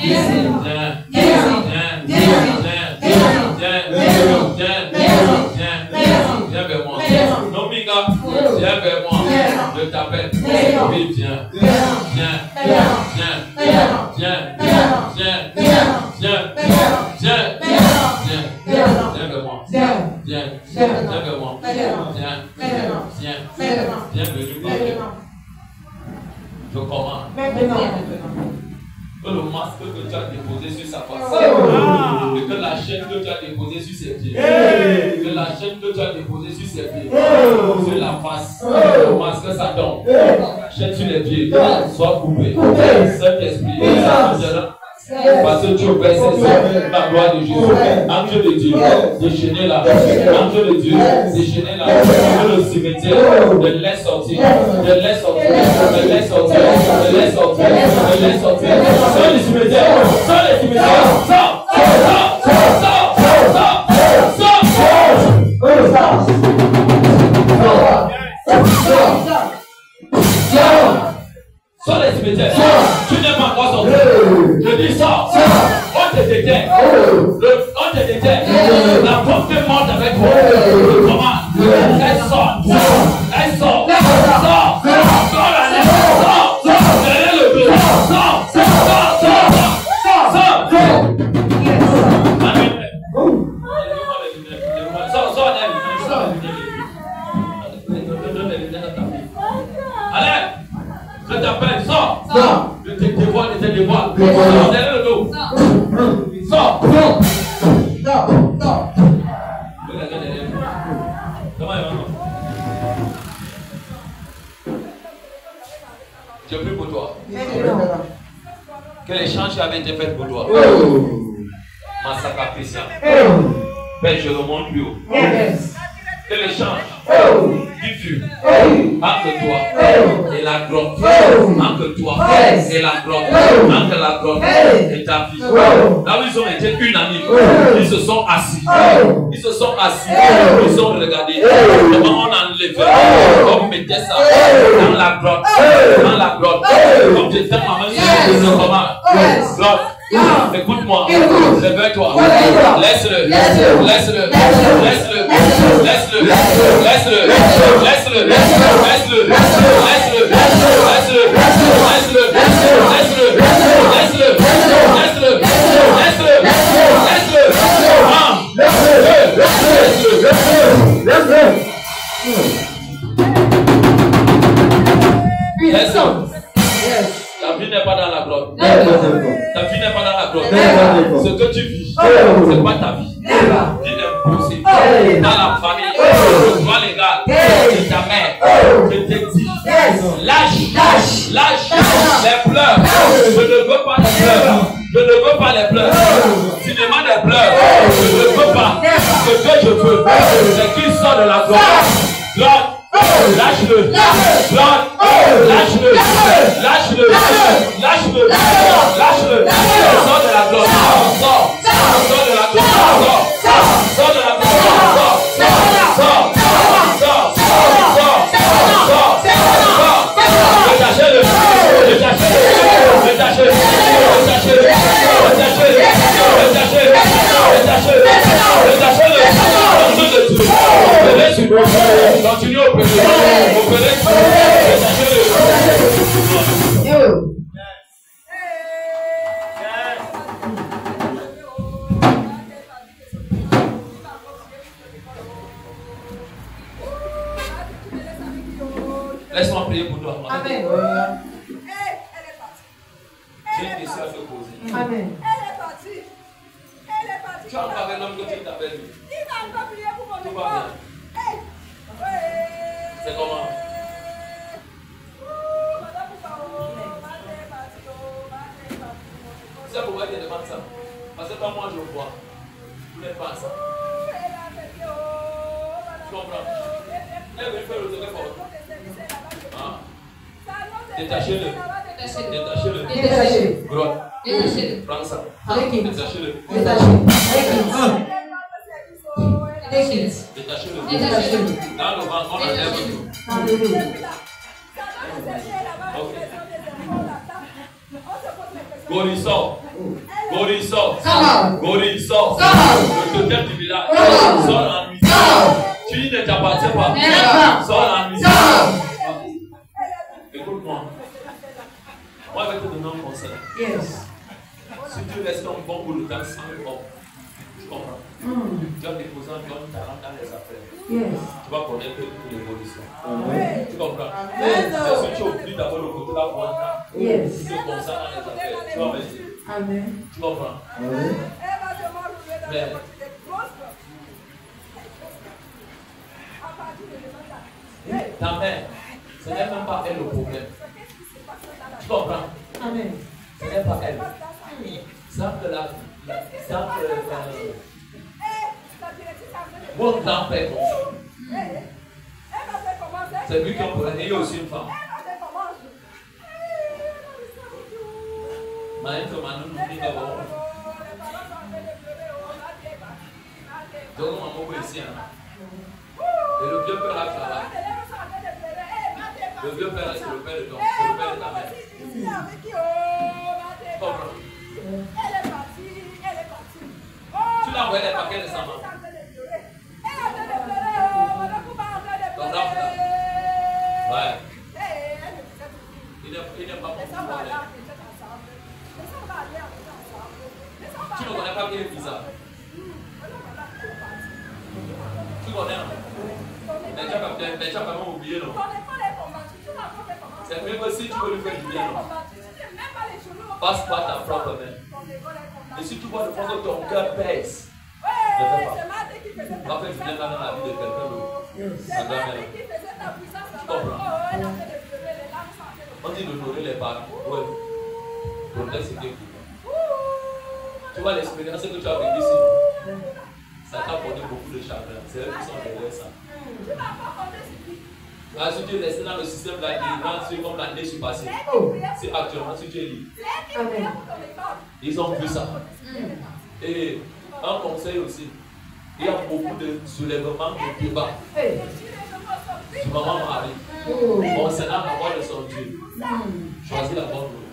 Viens vers moi. Non, Mika, viens vers moi. Je t'appelle. Oui, viens. Viens vers moi. Je commande. Que le masque que tu as déposé sur sa face, et que la chaîne que tu as déposée sur ses pieds, que la chaîne que tu as déposée sur ses pieds, sur la face, le masque ça tombe, la chaîne sur les pieds, soit coupée. Saint-Esprit, parce que tu obéis la gloire de Jésus. Ange de Dieu, déchaînez-la. Ange de Dieu, déchaînez-la. Que le cimetière ne laisse sortir. Ne laisse sortir. Ne laisse sortir. Ne laisse sortir. Ne laisse sortir. Sors les cimetières. Sors les cimetières. Sors. Sors les cimetières. Tu n'es pas encore sorti. Je dis sors. On te détient. On te détient. La femme qui est morte avec toi. Je commande. Elle sort. Elle sort. Sors. Sors la lèvre. Sors. Derrière le dos. Sors. Allez. Je t'appelle. Sors. Je te dévoile. Sors derrière le dos. Sors. Je prie pour toi. Que l'échange avait été fait pour toi. Massacre Christian. Père, je remonte plus haut. Que l'échange qui fut entre toi et la grotte, entre toi et la grotte, entre la grotte et ta fille. Là où ils ont été unanimes, ils se sont assis. Ils se sont assis, ils ont regardé comment on enlevait, on mettait ça dans la grotte, comme j'étais maman, je commande. Grotte, Écoute-moi. Réveille-toi. Laisse-le. Laisse-le. Laisse-le. Laisse-le. Laisse-le. Laisse-le. Laisse-le. Laisse-le. Laisse-le. Laisse-le. Laisse-le. Laisse-le. Laisse-le. Laisse-le. Laisse-le. Laisse-le. Ta vie n'est pas dans la grotte. Ta vie n'est pas dans la grotte. Ce que tu vis, c'est pas ta vie. Vie d'impossible. Dans la famille, le droit légal de ta mère, je te dis, lâche les pleurs. Je ne veux pas les pleurs. Je ne veux pas les pleurs. Cinéma des pleurs. Je ne veux pas. Ce que je veux, c'est qu'il sort de la grotte. Lâche-le. Lâche-le. Lâche-le. Lâche-le. Lâche-le. Sors de la grotte. Sors de la grotte. Sors de la grotte. Sors. Détachez-le. Continue au président. Laisse-moi prier pour toi. Amen. J'ai une question à te poser. Amen. Elle est partie. Tu as encore un homme que tu t'appelles. Il n'a pas prié pour mon Tout école. va bien. C'est comment? C'est pourquoi tu demandes ça. Parce que quand moi je vois, vous n'êtes pas ça. Tu comprends? Il est venu faire le téléphone. Détachez-le. Détachez-le. Grotte. Prends ça. Détachez-le. Détachez-le. Dans le ventre, on enlève tout. Gori sort. Le totem du village. Sors en nuit. Tu ne t'appartiens pas. Sors en nuit. Écoute-moi. Moi, je vais te donner un conseil. Si tu restes un bon bout de temps sans homme, tu comprends? Tu vas déposer un bon talent dans les affaires. Tu vas connaître toute l'évolution. Tu comprends? Mais si tu oublies d'abord le côté de la bonne temps, tu te concentres dans les affaires. Tu vas me dire. Tu comprends? Mais ta mère, ce n'est même pas elle le problème. Tu comprends? Amen. Ce n'est pas elle. Mon grand-père, c'est lui qui a pris. Il y a aussi une femme. Et le vieux père a travaillé. Le vieux père, c'est le père de ton, c'est le père de ta mère. Comprends? Tu l'as envoyé des paquets récemment. Ton grand frère. Ouais. Il n'est pas bon pour parler. Tu ne connais pas qu'il est bizarre. Tu connais, non? Mais tu as quand même oublié, non? C'est même si tu peux lui faire du bien, non? Passe pas ta propre main. Et si tu vois le fond que ton cœur pèse, ne fais pas. Va faire du bien dans la vie de quelqu'un d'autre. Ta grand-mère. Tu comprends? On dit d'honorer les parents. Oui. Pour laisser des coups. Tu vois l'expérience que tu as vécue ici. Ça t'a apporté beaucoup de chagrin. C'est eux qui sont derrière ça. Si tu es resté dans le système de la délivrance, c'est comme l'année qui est passée. C'est actuellement si tu es libre. Ils ont vu ça. Et un conseil aussi, il y a beaucoup de soulèvements de débat. Tu maman Marie, concernant la voix de son Dieu. Choisis la bonne route.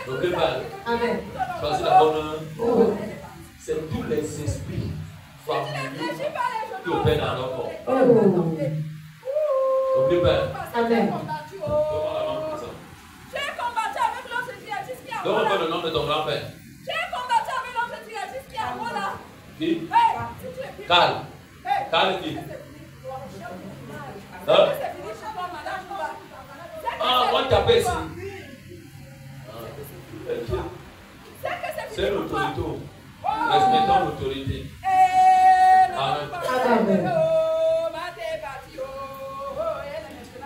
N'oublie pas. Amen. Choisis la bonne. C'est tous les esprits familiers qui opèrent dans leur corps. N'oublie pas. Amen. J'ai combattu avec l'ange djihadiste qui est à moi Donne-moi là. le nom de ton grand-père. J'ai combattu avec l'ange djihadiste qui est à moi là. Qui? Hey, si tu es Cal. Hey. Cal qui? C'est Hein? fini chez toi, madame. Ah, moi t'appelle ici. C'est l'autorité. Respectons l'autorité. Amen.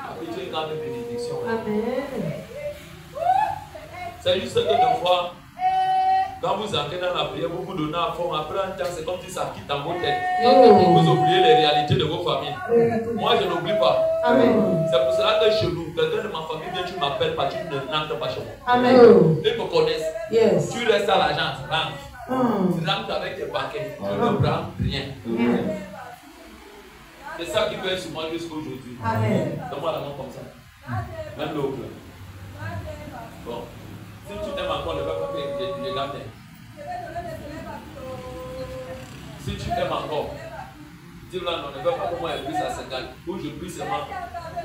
Après, tu es grande bénédiction. Amen. C'est juste que des fois, quand vous entrez dans la prière, vous vous donnez à fond. Après un temps, c'est comme si ça quitte dans vos têtes. Vous oubliez les réalités de vos familles. Moi, je n'oublie pas. Amen. C'est pour cela que chez nous, quelqu'un de ma famille vient, tu m'appelles pas, tu n'entres pas chez moi. Amen. Ils me connaissent. Yes. Tu restes à l'agence, rentre. Rentre avec tes paquets. Je ne prends rien. C'est ça qui peut être sur moi jusqu'aujourd'hui. Amen. Donne-moi la main comme ça. Même l'autre. Bon. Si tu t'aimes encore, ne va pas faire les gâteaux. Si tu aimes encore, dis-moi non, ne va pas pour moi elle puisse à 50. Ou je puisse seulement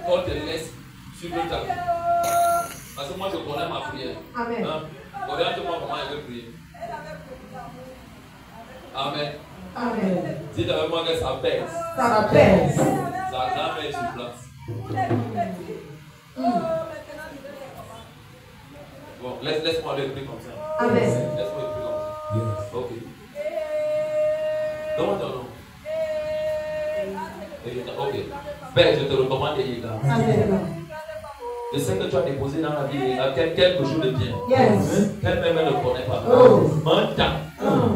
qu'on te laisse suivre ta vie. Parce que moi je connais ma prière. Amen. Hein? Oriente-moi comment elle veut prier. Amen. Amen. Dites avec moi que ça pèse. Ça pèse. Ça n'a jamais été sur place. Bon, laisse-moi le prier comme ça. Amen. Laisse-moi le prier comme ça. Ok. Donne-moi ton nom. Ok. Père, je te recommande Yéga. Amen. Je sais que tu as déposé dans la vie Yéga quelque chose de bien. Yes. Qu'elle-même ne connaît pas. Oh. Un temps,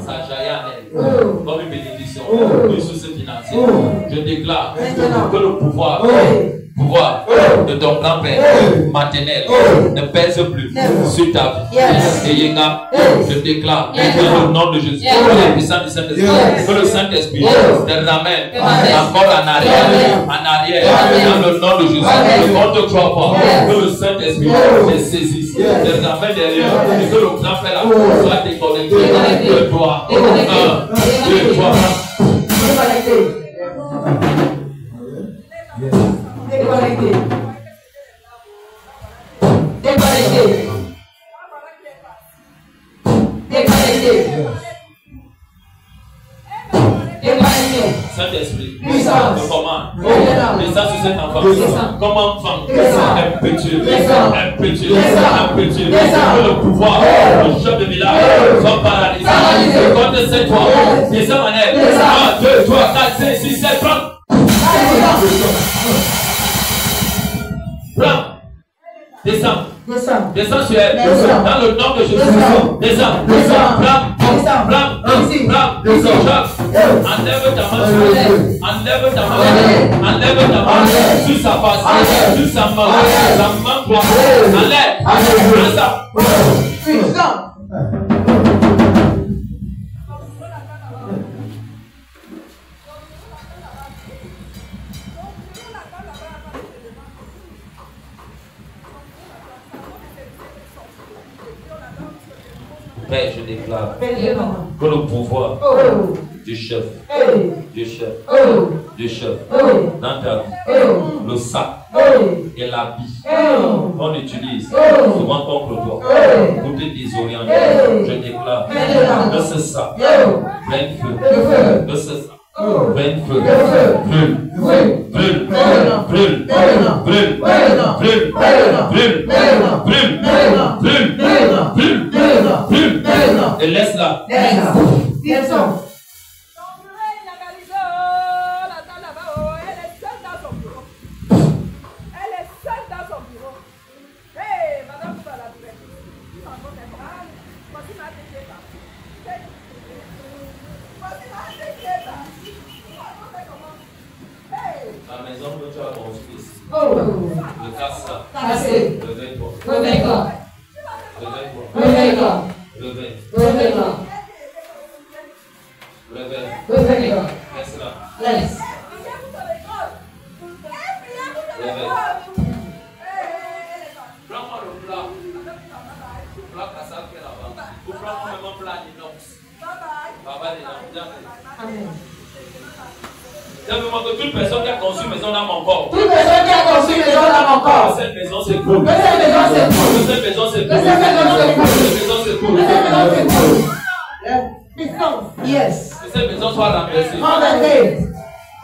ça jaillit en elle. Oh. Comme une bénédiction, Oh. une source financière. Oh. Je déclare Maintenant. que le pouvoir de ton grand-père maternel ne pèse plus sur ta vie. Yes. Et Yéga, je déclare dans le nom de Jésus, Yes. la puissance du Saint-Esprit, que le Saint-Esprit te ramène encore en arrière, dans le nom de Jésus. On te croit pas, que le Saint-Esprit te saisisse, te ramène derrière, et que le grand-père soit déconnecté de toi. 1, 2, 3. Déconnecté. Déconnecté. Déconnecté. Déconnecté. Déconnecté. Saint-Esprit, Puissance. je commande. Puissance. Descends sur cet enfant. Puissance. Comme enfant, Puissance. impétueux, Puissance. impétueux, Puissance. impétueux. Puissance. Que le pouvoir, le chef de village, soit paralysé. Paralysé. Compte 7 fois. Descends en elle. Puissance. 1, 2, 3, 4, 5, 6, 7, prends. Prends. Descends. Descends. Descends sur elle. Descends. Dans le nom de Jésus. Descends. Descends. Descends. Prends. Descends. Prends. Ici. Prends. Ici. Jacques. Enlève ta main sur elle. Enlève ta main. Enlève ta main sur sa face. Sur sa main. La main droite. Enlève. Prends ça. Puissant. Père, je déclare Père, que le pouvoir oh. du chef, Hey. du chef, Oh. du chef, Oh. dans ta vie, Oh. le sac Oh. et l'habit Oh. qu'on utilise Oh. souvent contre toi Oh. pour te désorienter, Oh. je déclare Oh. que ce sac Oh. prenne feu, Le feu. que ce sac Oh. prenne feu, Le feu. brûle, Oui. brûle, Maintenant. brûle, Maintenant. brûle, Maintenant. brûle, Maintenant. brûle, Maintenant. brûle, Maintenant. brûle, Maintenant. brûle, Maintenant. brûle, Maintenant. et laisse-la. Descends. Elle est seule dans son bureau. Hey, madame, tu vas la directrice. Tu m'en connais pas. Voici ma décleta. Voici ma décleta. Tu m'en connais comment? Hey! La maison que tu as construite, Oh. le casse-là, Cassé. réveille-toi, Réveille-toi. réveille-toi, Réveille-toi. réveille, Réveille-toi. réveille, Réveille-toi. laisse-la, Laisse. réveille. Prends-moi le plat, plat cassé. ça qui est là-bas. Vous prenez même un plat d'inox. Baba Amen. Simplement que toute personne qui a conçu maison dans mon corps. Toute personne qui a construit maison dans mon corps. Cette maison c'est cool. Cette maison c'est cool. Cette maison c'est cool. Cette maison c'est cool. Cette maison c'est cool. Cette maison c'est cool. Yes. Que cette maison soit renversée. Renversée.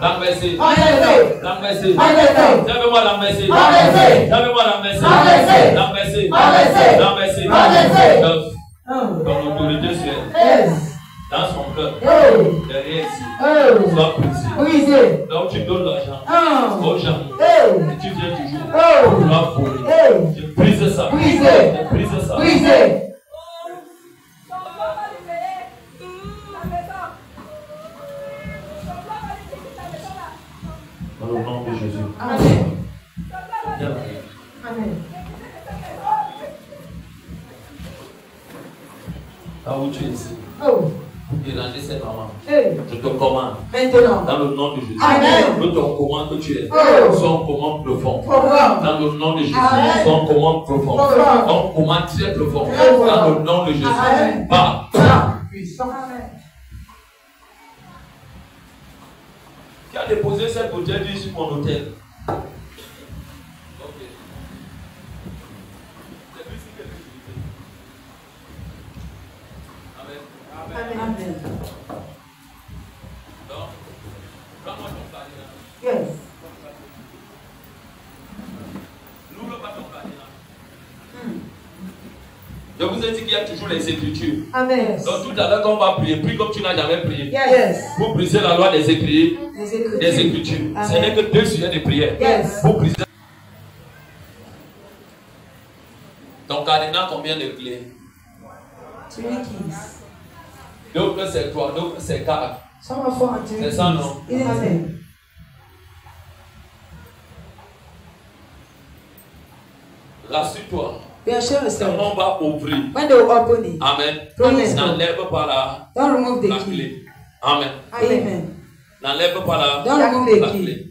Renversée. Renversée. Renversée. Renversée. Lève-moi renversée. Renversée. Lève-moi renversée. Renversée. Renversée. Renversée. Renversée. Renversée. Ton autorité sur Yes. dans son cœur. Oh. Derrière ici. Oh. Sois brisé. Brisé. Donc tu donnes l'argent Oh. aux gens. Oh. Et tu viens toujours. Oh. Tu vas voler. Oh. Je brise ça. Brisé. Je brise ça. Brisé. Dans le nom de Jésus. Amen. Viens. Amen. Là où tu es ici. Oh. Déranger cette maman. Hey. Je te commande. Maintenant. Dans le nom de Jésus. Amen. Je te commande que tu es. Oh. Sois en commande profond. Programme. Dans le nom de Jésus. Amen. Sois en commande profond. Programme. En commande très profond. Programme. Dans le nom de Jésus. Amen. Pas. Puissant. Amen. Qui a déposé cette bouteille d'huile sur mon hôtel? Ok. C'est lui qui fait l'utilité. Amen. Amen. Amen. Donc, prends-moi ton pari là. Yes. N'ouvre pas ton pari là. Je vous ai dit qu'il y a toujours les Écritures. Amen. Donc tout à l'heure quand on va prier, prie comme tu n'as jamais prié. Yes. Vous brisez la loi des Écritures. Les Des Écritures. Amen. Ce n'est que 2 sujets de prière. Yes. Vous brisez. Ton cadenas combien de clés? 3 keys. D'autres c'est 3, d'autres c'est 4. Some are 4 and 3 C'est ça, non? Isn't it? Rassure-toi. Reassure Quand yourself. on va ouvrir. When they will open it, Amen. Amen. N'enlève pas la don't remove the key. clé. Amen. Amen. N'enlève pas Don't la remove the clé. key.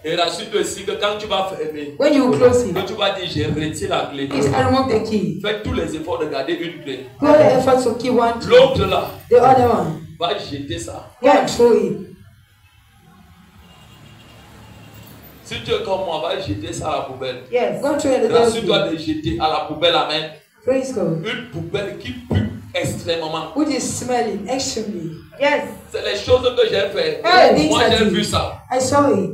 Et rassure-toi aussi que quand tu vas fermer, When you close it, que tu vas dire je retire la clé. please I remove the key. Fais tous les efforts de garder une clé. Put all the effort to keep one key. L'autre là, The other one, va jeter ça. go and throw it. Si tu es comme moi, va jeter ça à la poubelle. Yes. Go and throw it at the Rassure-toi dustbin. de jeter à la poubelle, amen. Praise God. Une poubelle qui pue extrêmement. Which is smelling extremely. Yes. C'est les choses que j'ai fait. Hey, Moi, things j'ai that vu you- ça. I saw it.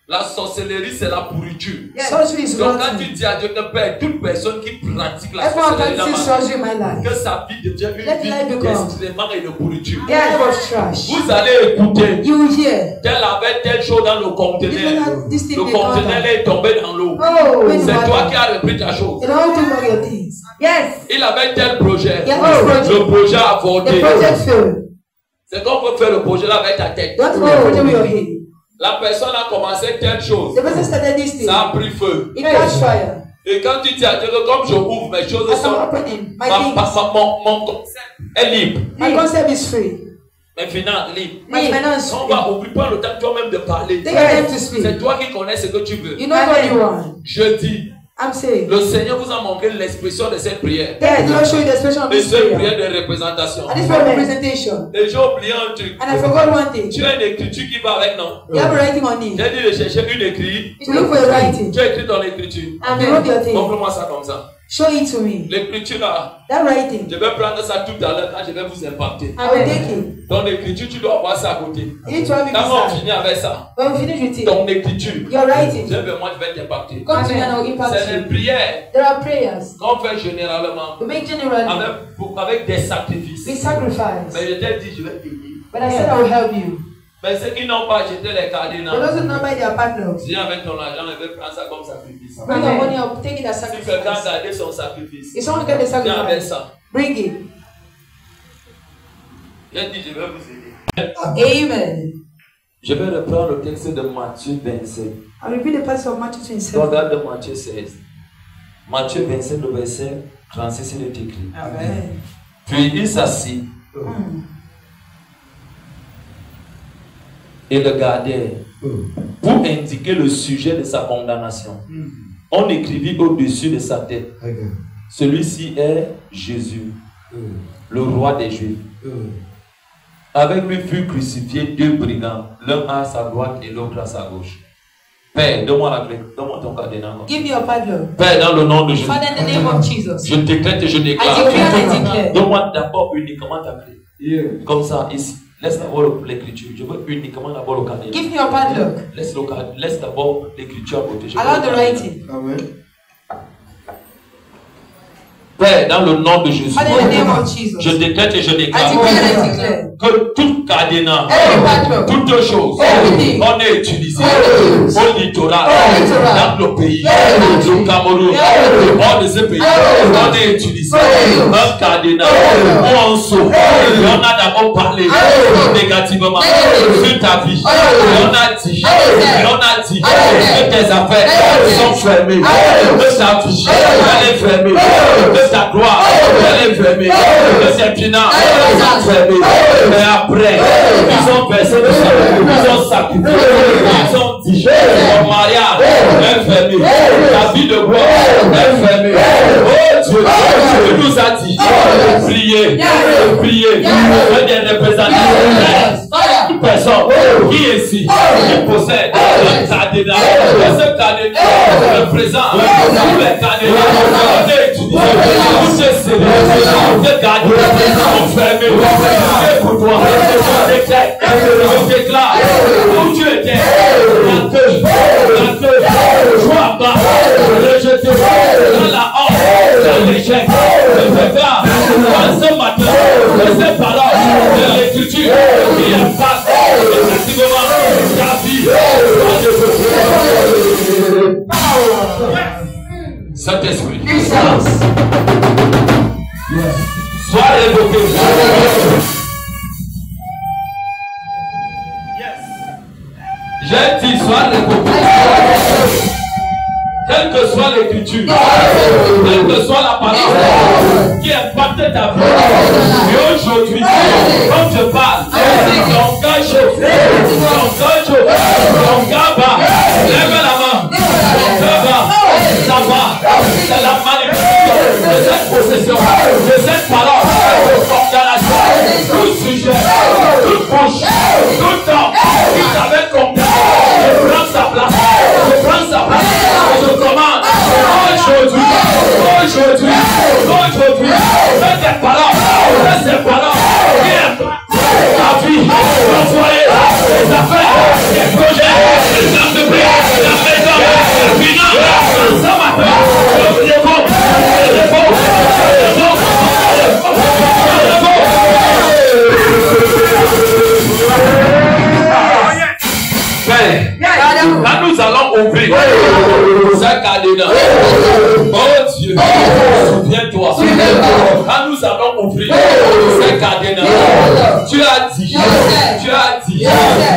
La sorcellerie, c'est la pourriture. Yes. Surgery is Donc, quand tu rotten. dis à Dieu que Père, toute personne qui pratique la Everyone sorcellerie dans can ma see vie, surgery in my life. que sa vie devient Let une vie life become- extrêmement et de pourriture. Life was trash. Vous allez écouter. You will hear. Tel avait telle chose dans le conteneur. This thing Le they conteneur found. est tombé dans l'eau. Oh, C'est toi qui as repris ta chose. They don't do all your things. Yes. Il avait tel projet. Yeah, this project. Le projet a The avorté. project failed. C'est qu'on peut faire le projet là avec ta tête. Don't do the project with your head. La personne a commencé telle chose. The person started this thing. Ça a pris feu. It catch fire. Et quand tu dis à Dieu que comme je ouvre mes choses, As I'm sont, opening, my things, mon concept est libre. my concept is free. Mes finances libres. My finance On free. va ouvrir, prends le temps toi-même de parler. Take your time to speak. C'est toi qui connais ce que tu veux. You know what you want. Je dis, I'm saying. le Seigneur vous a montré l'expression de cette prière. Yes, Lord show you the expression of Et this cette prayer. prière de représentation. And this for representation. Et j'ai oublié un truc. And I forgot one thing. Tu as une écriture qui va avec, non? You have a writing on it. J'ai dit de chercher une écriture. To look for your writing. Tu as écrit ton écriture. And you wrote your thing. Montre-moi ça comme ça. Show it to me. L'écriture là, That writing. je vais prendre ça tout à l'heure quand je vais vous impacter. I will take it. Ton écriture, tu dois avoir ça à côté. You need to have it Quand on beside. finit avec ça, When we finish with it, ton écriture, your writing. moi je vais t'impacter. Come to me and I will impact C'est les you. prières There are prayers qu'on fait généralement we make generally avec des sacrifices. with sacrifice. Mais je t'ai dit, je vais t'aider. But I said I will help you. Mais ceux qui n'ont pas jeté les For cadenas, those who not buy their padlocks, viens avec ton argent et vais prendre ça comme sacrifice. bring your money up, take it as Si quelqu'un sacrifice. a gardé son sacrifice, If someone get the viens avec sacrifice, ça. bring it. J'ai dit, je vais vous aider. Amen. Je vais reprendre le texte de Matthieu 27. I'll repeat the passage of Matthew 27. Regarde Matthieu 16. Matthieu 27, le verset 36, il est écrit. Amen. Puis il s'assit et le gardait pour indiquer le sujet de sa condamnation. On écrivit au-dessus de sa tête: Celui-ci est Jésus, le roi des Juifs. Avec lui furent crucifiés 2 brigands, l'un à sa droite et l'autre à sa gauche. Père, donne-moi la clé, donne-moi ton cadenas. Give me your padlock. Père, dans le nom de Jésus, Father, in the name of Jesus, je décrète et je I déclare. declare and I declare. Donne-moi d'abord uniquement ta clé. Comme ça, ici. Laisse d'abord l'écriture. Je veux uniquement d'abord le cadenas. Give me your padlock. Laisse d'abord l'écriture à côté. Allow the writing. Amen. Père, dans le nom de Jésus, Father, in the name of Jesus, je décrète et je I déclare declare and I declare. que tout cadenas, Every padlock, toutes choses, everything, on est utilisé always, au littoral, au littoral, dans le pays, always, le Cameroun, always, hors de ce pays, always, on est utilisé always, un cadenas, always, ou en saut, et on a d'abord parlé always, négativement always, sur ta vie, always, et on a dit, always, et on a dit always, que tes affaires always, sont fermées, always, que ta vie, elle est fermée, always, que ta gloire, elle est fermée, que ses finances sont fermées, mais après, ils ont versé le sang, ils ont sacrifié, ils ont dit, ton mariage est fermé, ta vie de gloire est fermée. Oh Dieu, tu nous as dit, priez, priez, faites des représentations. Toute personne qui est ici, qui possède un cadenas, ce cadenas représente tous les cadenas, on est utilisé, tous ces scellés, ces cadenas sont fermés, c'est pour toi, je déclare, où tu étais, la queue, joie bas, rejeté, dans la honte, dans l'échec, je déclare, ce matin, ces paroles de l'écriture, qui impactent effectivement ta vie. Saint-Esprit, sois révoqué. J'ai dit, sois révoqué. Quelle que soit l'écriture, quelle que soit la parole qui impacte ta vie, et aujourd'hui, quand je parle, ton cœur chauffe, ton cœur bat, lève la main, ton cœur bat, ça va, c'est la manipulation de cette possession, de cette parole, condamnation, tout sujet, toute bouche, tout temps, qui t'avait condamné, je prends sa place, je commande, aujourd'hui, fais tes paroles, ta vie, ton foyer, tes affaires, tes projets, les entreprises, la maison, la finance, ce matin, quand nous allons ouvrir ce cadenas, oh Dieu, souviens-toi, quand nous allons ouvrir ce cadenas, tu as dit,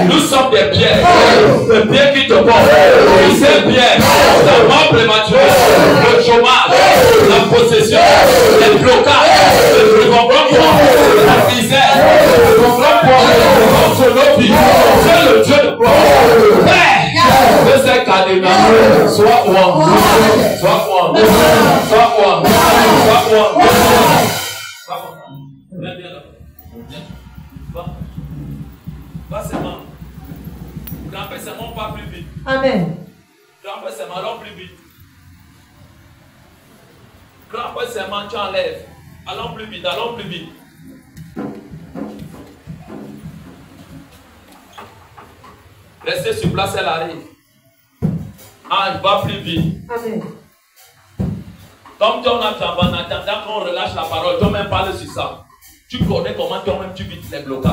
nous sommes des pierres qui te portent, et ces pierres, la mort prématurée, le chômage, la possession, les blocages, le compromis, la misère, le compromis, contre nos vies, c'est le Dieu de gloire. Que ces cadenas soient Grand-père, pas plus vite. Amen. Grand-père, allons plus vite. Grand-père, tu enlèves. Allons plus vite, Restez sur place, elle arrive. Ange, va plus vite. Amen. Comme toi, en attendant qu'on relâche la parole, toi-même parle sur ça. Tu connais comment toi-même tu vides les blocages.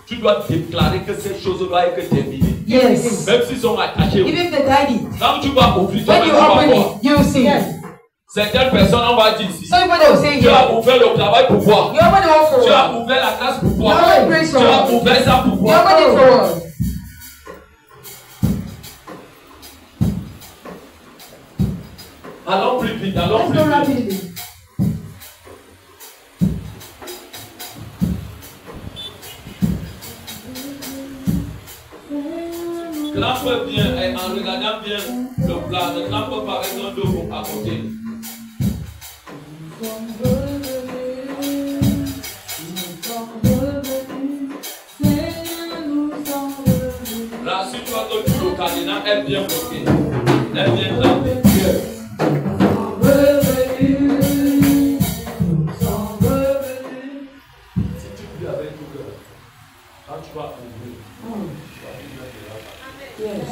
Tu dois déclarer que ces choses doivent être terminées. Yes. Même s'ils sont attachés. Even the daddy. Quand tu vas ouvrir, When you open it, you will see. Certaines personnes, on va dire ici. Somebody will say Tu as ouvert le travail pour voir. You open it for Tu what? as ouvert la classe pour voir. You open it Tu as ouvert ça pour You voir. open it for what? Allons plus vite, Let's go rapidly. Clampe bien et en regardant bien le plat, ne clampe pas avec un dos à côté. est bien bloquée. Elle vient tremper. Si tu pries avec tout cœur, quand tu vas ouvrir, Yes.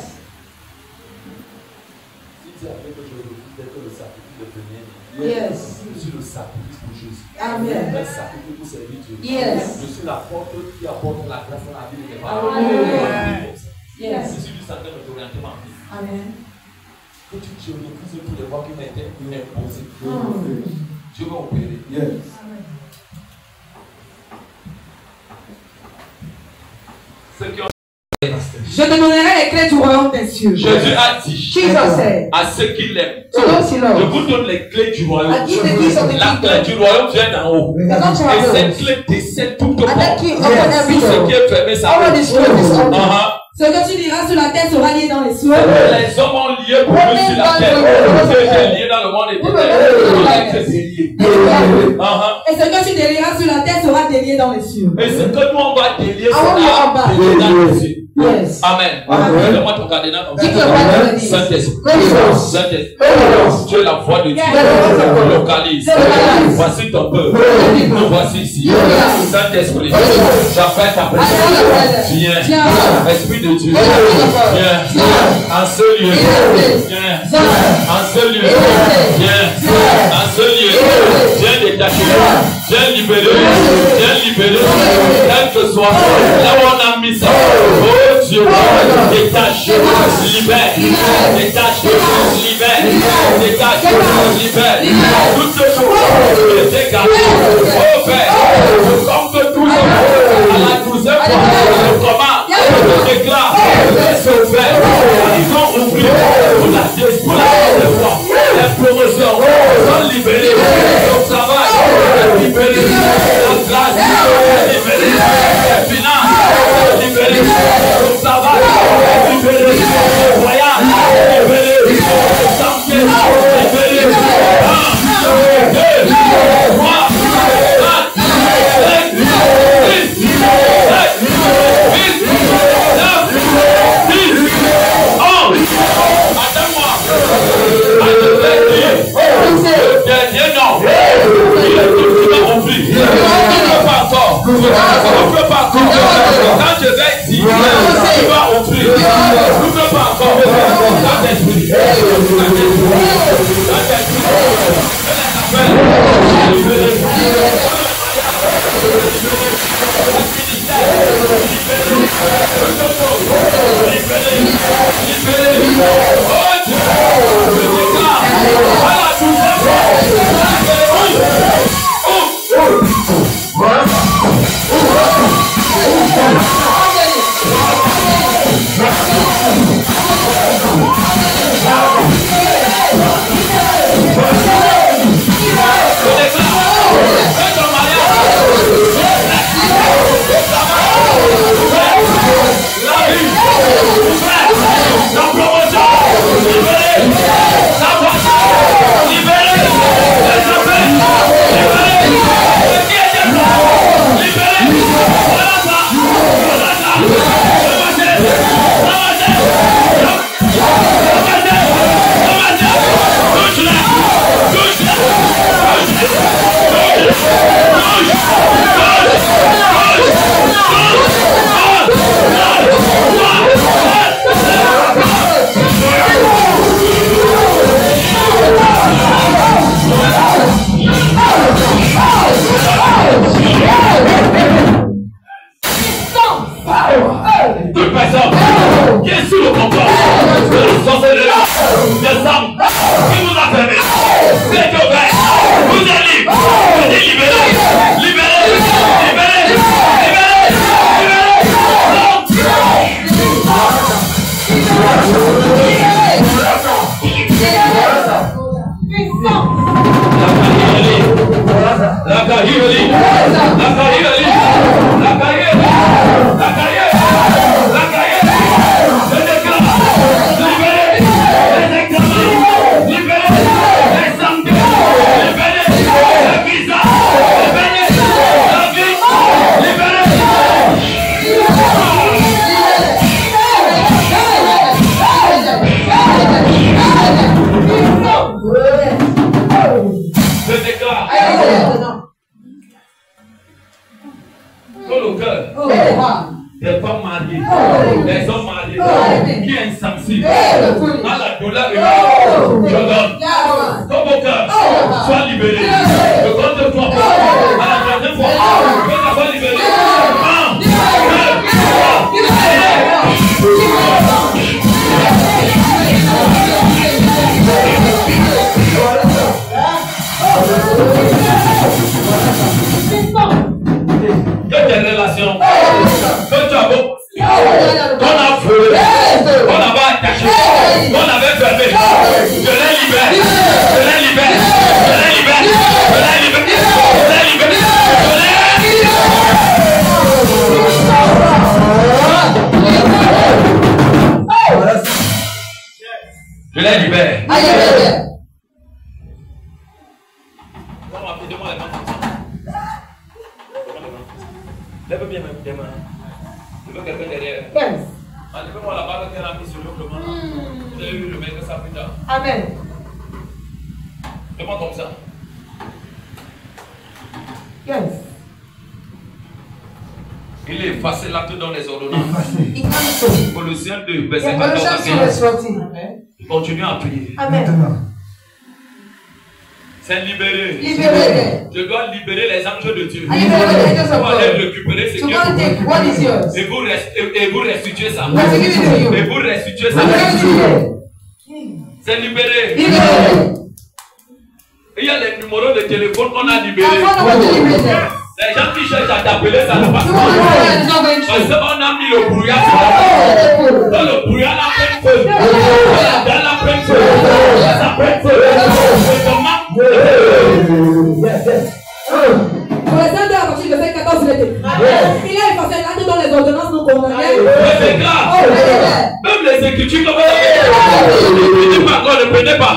si tu as fait que je refuse d'être le sacrifice de premier, Yes. je suis le sacrifice pour Jésus. Amen. Un sacrifice pour servir Dieu. Yes. Je suis la porte qui apporte la grâce dans la vie de mes Amen. Yes. Je suis du sacré de t'orienter ma vie. Amen. Que tu refuses tous les voies qui m'étaient imposées. Dieu va opérer. Ceux qui ont Je te donnerai les clés du royaume des cieux. Jésus a dit Jesus said, à ceux qui l'aiment, to those he je loves, vous donne les clés du royaume. I give the keys of the La clé kingdom. du royaume vient d'en haut. The Lord shall Et have cette those. clé décède tout au And that monde. key open every Tout ce door. qui est fermé, ça All is closed is open. Ce que tu liras sur la terre sera lié dans les cieux. Les hommes ont lié pour nous sur la terre. Ce qui est lié dans le monde est lié. Et ce que tu délieras sur la terre sera délié dans les cieux. Et ce que nous on va délier I want you sera all back. délié dans les cieux. Yes. Amen. Amen. Donne-moi ton cadenas comme Keep ça. your right on the knees. Saint-Esprit. Holy Ghost. Saint-Esprit. Tu es la voix de Dieu. Yes. Localise. Localise. Voici ton peuple. Yes. Nous voici ici. Yes. Saint-Esprit. Yes. J'appelle ta présence. Viens. Viens. Esprit de Dieu. Yes. Viens. En ce lieu. Yes. Viens. En ce lieu. Yes. Viens. En ce lieu. Viens détacher. Viens libérer. Viens libérer. Quel que soit là où on a mis ça. Oh Dieu. Détache. Libère. Détache. Libère. Détache. Libère. Toutes ces choses étaient gardées. Oh Père. Comme que tout le monde, à la 12e fois, je commande, je déclare, je sauveur. Ils ont ouvert pour la deuxième fois. Les promotions sont libérées. Le travail est libéré. La grâce est libérée. Les finances sont libérées. Le travail est libéré. Le voyage est libéré. Le santé est libéré. 1, 2, 3. dans le cœur des femmes mariées, des hommes mariés, qui est insensible à la douleur humaine, je donne. Dans vos cœurs, sois libéré. Je compte 3 fois. À la troisième fois, je vais t'avoir libéré. 1, 2, 3. Que tes relations, que tu as beau, qu'on a volé, qu'on avait attaché, qu'on avait fermé, je les libère, je les libère, je les libère, je les libère, je les libère, je les libère. Lève bien mes mains. Je veux quelqu'un derrière. Enlevez-moi la bague qu'elle a mise sur le moment. Vous avez vu le mec que ça plus tard. Amen. Fais-moi comme ça. Yes. Il est effacé l'acte dans les ordonnances. Colossiens 2, verset 14 à 15. Continue à prier. Amen. C'est libéré. Libéré. Je dois libérer les anges de Dieu. Libérer les anges de Pour Dieu. aller récupérer ce qui est What is yours? et vous restituer ça. What is given to you? Et vous restituer ça. C'est libéré. Libéré. Il y a les numéros de téléphone qu'on a libérés. Les gens qui cherchent à t'appeler, ça ne passe pas. Parce qu'on a mis le brouillard sur la main. Dans le brouillard, la pleine feu. Dans la pleine feu. Ça pleine feu. Pour les saints de la partie de verset 14, il est écrit. Il a effacé l'acte dans les ordonnances non condamnées. Je déclare. Même les écritures, comme vous avez dit, ne prenez pas.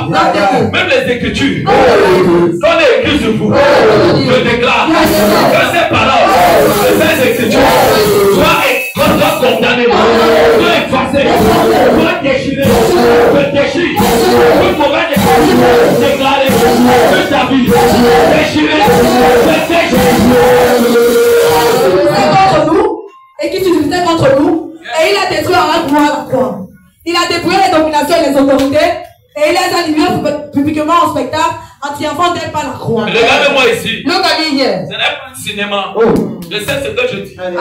Même les écritures, qu'on est écrit sur vous, je déclare que ces paroles, ces écritures, soient condamnées, soient effacées, soient déchirées, je déchire, toute mauvaise déclarée, toute ta vie, déchirée, je déchire. Contre nous, et qui s'utilisait contre nous, et il a détruit en la croix. Il a dépouillé les dominations et les autorités, et il les a livrés publiquement en spectacle, en triomphant d'elle par la croix. Regardez-moi ici. Look at me here. Ce n'est pas un cinéma. Je sais ce que je dis. Amen.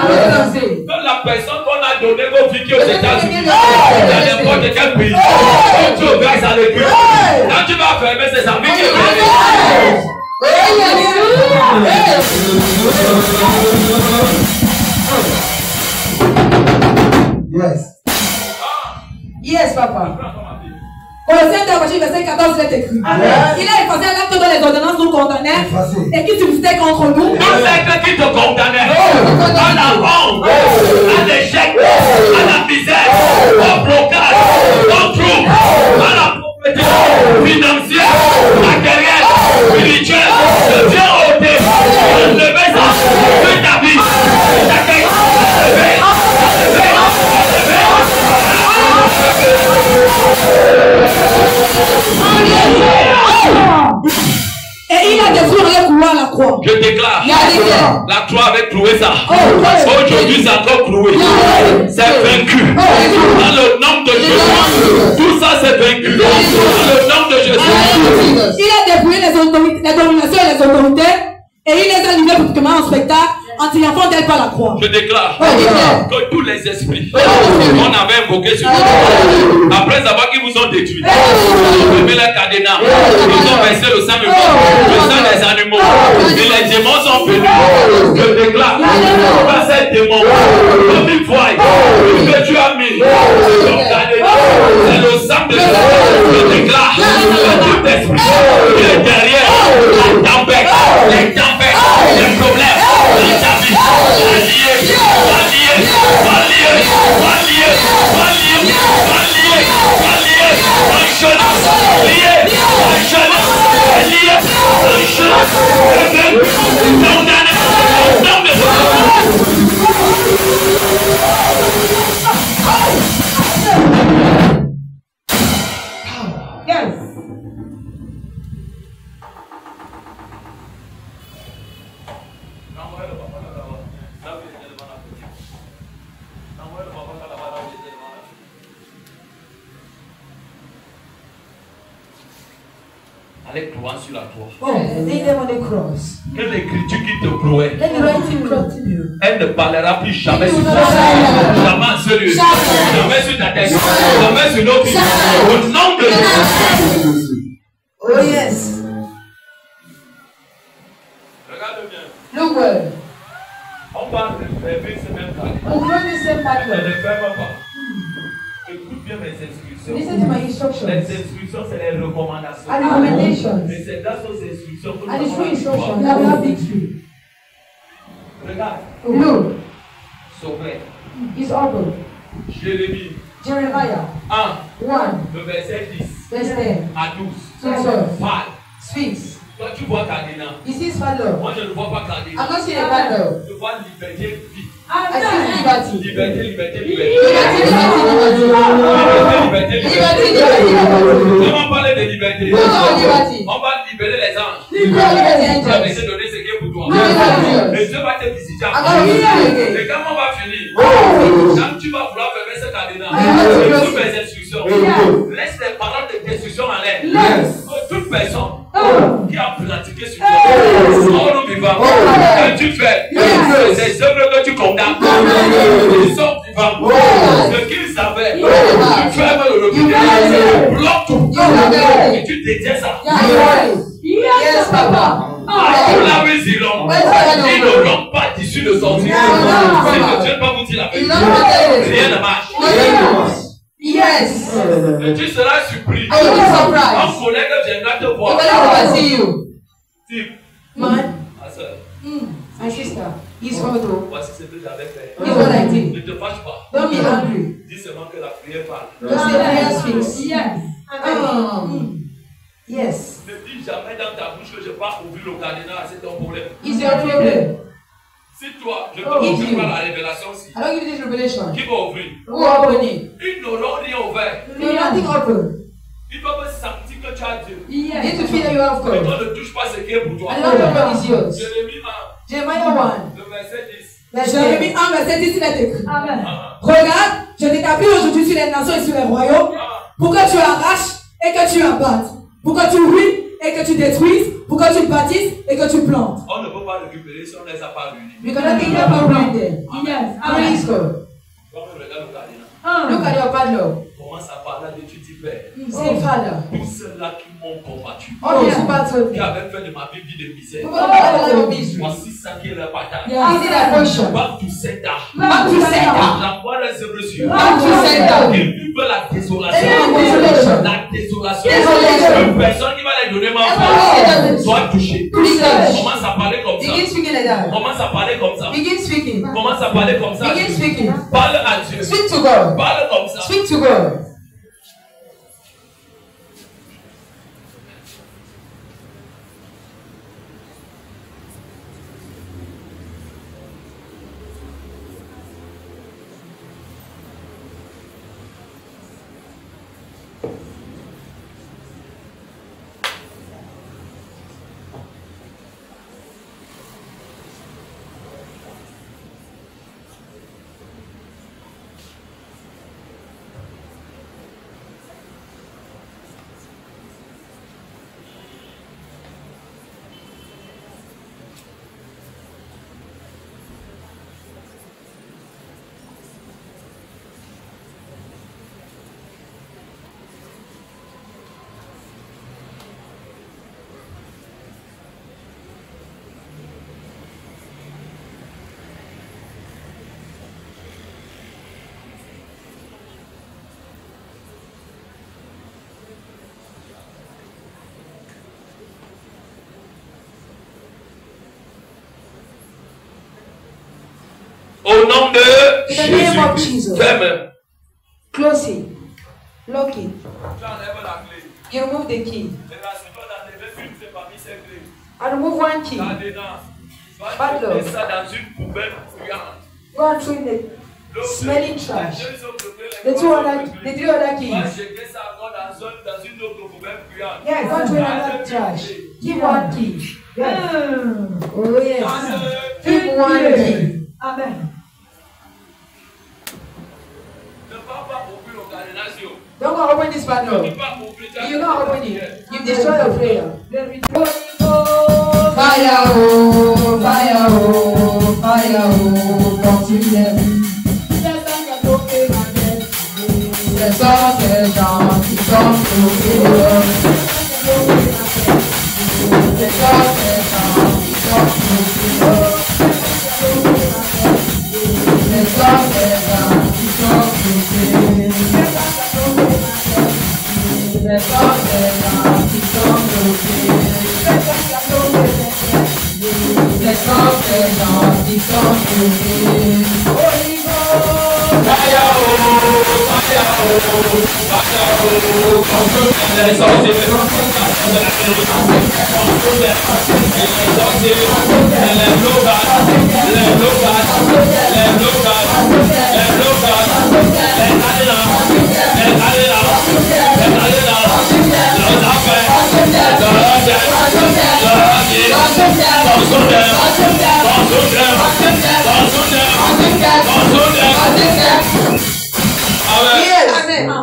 Quand la personne qu'on a donnée vos vies aux États-Unis, dans n'importe quel pays, quand tu obéis à l'église, quand tu vas fermer ses amis qui est fermé. Yes. Yes, papa. Colossiens 2, verset 14, il est écrit. Il a effacé l'acte dans les ordonnances nous condamnaient et qui subsistait contre nous. Tout ce qui te condamnait à la honte, à l'échec, à la misère, au blocage, au trouble, à la pauvreté financière, matérielle, spirituelle, de Dieu ôté, enlever ça de ta vie, de ta tête, et il a détruit les couloirs à la croix. Je déclare, la croix avait cloué ça. Aujourd'hui, ça doit clouer. C'est vaincu. Dans le nom de Jésus, tout ça c'est vaincu. Dans le nom de Jésus. Il a dépouillé les dominations et les autorités, et il les a livrés publiquement en spectacle, en triomphant d'elle par la croix. Je déclare que tous les esprits qu'on avait invoqués sur vous, après avoir qu'ils vous ont détruits, ils ont mis les cadenas, ils ont versé le sang humain, le sang des animaux, et les démons sont venus. Je déclare que ces démons, comme ils voient que tu as mis ton cadenas, c'est le sang de Jésus. Je déclare que tout esprit qui est derrière la tempête, les tempêtes, les problèmes, les amis, allait croire sur la croix. Oh, lay them on the cross. Que l'écriture qui te clouait, Let the writing continue. elle ne parlera plus jamais sur It will toi. not lie. Jamais en ce lieu. Jamais. Jamais sur ta tête. Jamais sur nos vies. Au nom de Jésus. Oh yes. Regarde bien. Look well. On parle de fermer ce même carré. I'm going to say Ne battle. le ferme pas. Écoute bien mes instructions. Listen to my instructions. Les instructions, c'est les recommandations. And recommendations. Et c'est dans ces instructions que And nous it's true avons la instruction victoire. that we have victory. Regarde. Look, Sauvé. it's open. Jérémie Jeremiah 1, 1, le verset 10 verse 10. à 12. To 12. Parle. Speaks. Toi, tu vois Cardinal. He sees father. Moi, je ne vois pas Cardinal. I'm not seeing a father. Je vois liberté, vie. I see liberty. Liberté, liberté, liberté. Liberty, liberty, Liberté, liberté, liberté. liberty. Comment parler de liberté? Liberty. On va libérer les anges. Liberty. Tu vas me donner ce qui est pour toi. Liberty. Et Dieu va te visiter. I'm going to visit you Et quand on va finir, again. quand tu vas vouloir fermer ce Cardinal, toutes mes instructions, laisse les paroles de destruction en l'air. Toute personne qui a pratiqué sur toi, hors vivant, que tu fais, ces œuvres que tu condamnes, ils sont vivants. Ce qu'ils savaient, tu fermes le robinet, tu bloques tout, et tu détiens ça. Yes, Papa. Là où ils iront, ils n'auront pas d'issue de sortie. Si le Dieu ne va vous dire la vérité, rien ne marche. Yes. Et tu seras surpris. I will be surprised. Un collègue viendra te voir. If I never see you, Type, man, ma soeur, my sister, he's photo. voici ce que j'avais fait. He's what I did. Ne te fâche pas. Don't be angry. Dis seulement que la prière parle. Just say prayer speaks. Yes. Yes. Ne dis jamais dans ta bouche que je pars ouvrir le cardinal, c'est ton problème. It's your problem. Si toi, je te ouvrir par la révélation ci, I don't give you this revelation. qui va ouvrir? Who open it? Ils n'auront rien ouvert. There's nothing open. Ils doivent sentir que tu as Dieu. You need to feel that you have Mais God. toi ne touche pas ce qui est pour toi. And not your God is yours. Jérémie 1, Jeremiah 1. le verset 10. Jérémie 1, verset 10, il est écrit. Amen. Regarde, je t'établis aujourd'hui sur les nations et sur les royaumes, pour que tu arraches et que tu abattes, pour que tu ruines et que tu détruises, pour que tu bâtisses et que tu plantes. On ne peut pas récupérer si on ne les a pas réunis. We cannot take them for granted. Yes. Praise God. Quand on regarde le cardinal, Look at your padlock. commence à parler de tu dis Père. Say, Father, Tous ceux-là qui m'ont combattu, all those who battled qui me, avaient fait de ma vie vie de misère, who battled the life of Israel, voici ça qui est leur bataille. is it a portion? Back to center. Back to center. La voix des reçus. Back to center. Ils vivent la désolation. Desolation. La désolation. Desolation. Une personne qui va les donner ma Desolation. voix soit touchée. Desolation. Commence à parler comme ça. Begin speaking like that. Commence à parler comme ça. Begin speaking. Commence à parler comme ça. Begin speaking. Parle à Dieu. Speak to God. Parle comme ça. Speak to God. Au nom de In the name of Jésus. Jesus. Ferme. Close it. Lock it. Tu enlèves la clé. You remove the key. Et là, si tu vas enlever une, c'est parmi ces clés. I remove one key. Là-dedans. Tu Bad vas Lord. mettre ça dans une poubelle bruyante. Go and throw in the L'autre, smelling trash. les deux autres clés, The les two trois other, autres the clés. three other Tu vas keys. jeter ça encore dans une autre poubelle bruyante. Yes, go and throw in another trash. Keep one key. Yes. Oh yes. Keep one key. Amen. Ne va pas ouvrir le carénation. Don't go open this Ne padlock. pas ouvrir. You can't open it. You Destroy your prayer. Fire, oh, fire, oh, fire, oh, consume them. The sun is down, the sun is down. The sun is down, the sun is down. The sun is down, the sun is down. The sun is down, the sun is down. The sun is down, the sun is down. Holy Ghost, fire, oh, fire, oh, fire, oh, consume them. Let us all sing it. Consume them. Let us all sing it. And let no God, let no God, let no God, let no God, let Adela, let Adela, let Adela, Lord have mercy, Lord have mercy, consume them, consume them, consume them, consume them. Amen.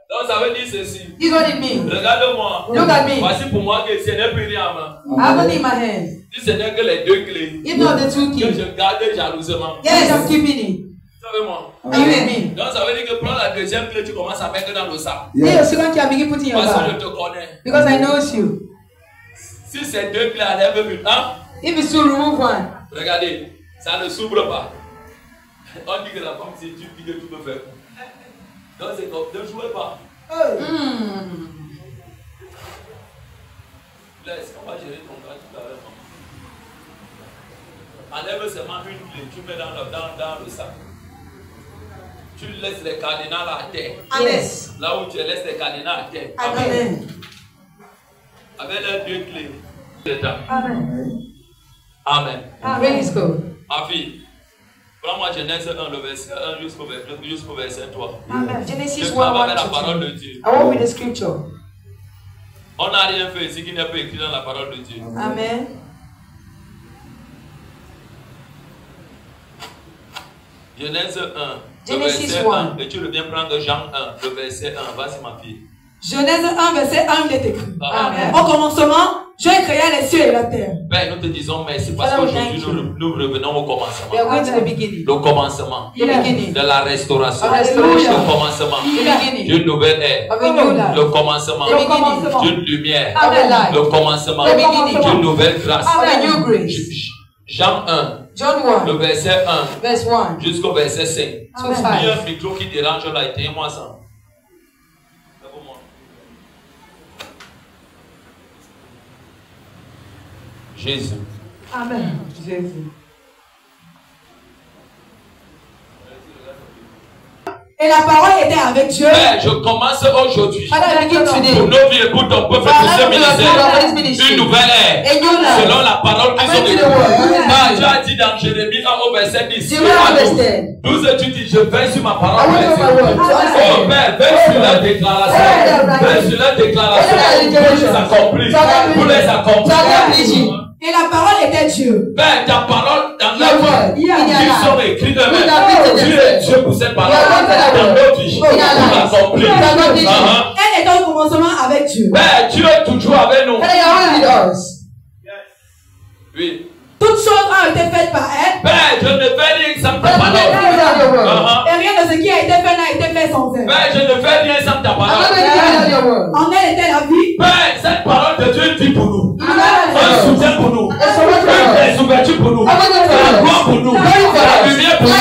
Donc ça veut dire ceci. You got it me. Regarde-moi. Look at me. Voici pour moi que ce n'est plus rien à main. I have it in my hands. Si ce n'est que les deux clés If not the two que keys. je gardais jalousement. Yes, I'm keeping it. Savez-moi. Are you with me? Donc ça veut dire que prends la deuxième clé, tu commences à mettre dans le sac. Hey, the second key I'm beginning putting in your Parce que je bag. te connais. Because I know you. Si ces deux clés enlèvent une, hein? If it's to remove one, Regardez, ça ne s'ouvre pas. On dit que la femme c'est tu dis que tu peux faire. Donc c'est comme ne jouez pas. Laisse, on va gérer ton cas tout à l'heure. Enlève seulement une clé, tu mets dans le sac. Tu laisses les cardinals à terre. yes. Là où tu laisses les cardinals à terre. Amen. Avec les deux clés. C'est ça. Amen. Amen. Praise God. Ma fille, prends-moi Genèse 1, le verset 1 jusqu'au verset 3. Amen. Genesis Je 1, parle 1 avec la to parole 2. de Dieu. I want with the scripture. On n'a rien fait ici qui n'est pas écrit dans la parole de Dieu. Amen. Genèse 1, le Genesis verset 1. 1. Et tu reviens prendre Jean 1, le verset 1. Vas-y ma fille. Genèse 1, verset 1, il est écrit. Amen. Au commencement, Dieu créa les cieux et la terre. Père, nous te disons merci parce Father, we qu'aujourd'hui thank nous revenons au We are commencement. going to the beginning. Le commencement The beginning. de la restauration. Hallelujah. Le commencement The beginning. d'une nouvelle ère. Of a new life. Le commencement The beginning. d'une lumière. Of a life. Le commencement The beginning. d'une nouvelle grâce. Of a new grace. Jean 1, John le 1, verset 1 verse 1 jusqu'au verset 5. to Il y a 5. un micro qui dérange là, éteignez-moi ça. C'est pour moi. Jésus. Amen. Jésus. Et la parole était avec Dieu. Père, je commence aujourd'hui Father, begin today. pour nos vies et pour ton peuple, pour ce ministère, une nouvelle ère, A new life. selon la parole qu'ils ont According to the écoutée. word. Ah, Dieu a dit dans Jérémie 1 au verset 10, Do you understand? 12, tu dis, je veille sur ma I parole. want to know my word. Oh Père, veille sur la déclaration, veille sur la déclaration, pour les accomplir, pour les accomplir. Et la parole était Dieu. Père, ta parole dans Your la word. vie, In your ils life. sont écrits de We même. have written Tu them. es Dieu pour cette parole We have written dans them. notre vie, In pour your life. l'accomplir. We have written them. Ah, Elle était au commencement avec Dieu. Père, tu es toujours avec nous. Elle est always with us. Oui. Toutes choses ont été faites par elle. Père, je ne fais rien sans ta Elle parole. without your word. Ah, Et rien de ce qui a été fait n'a été fait sans elle. Père, je ne fais rien sans ta I'm not parole. going to without your word. En elle était la vie. Père, cette parole de Dieu est vie pour nous. I'm not Un soutien pour nous. Des ouvertures pour nous. La gloire pour nous. La lumière pour nous.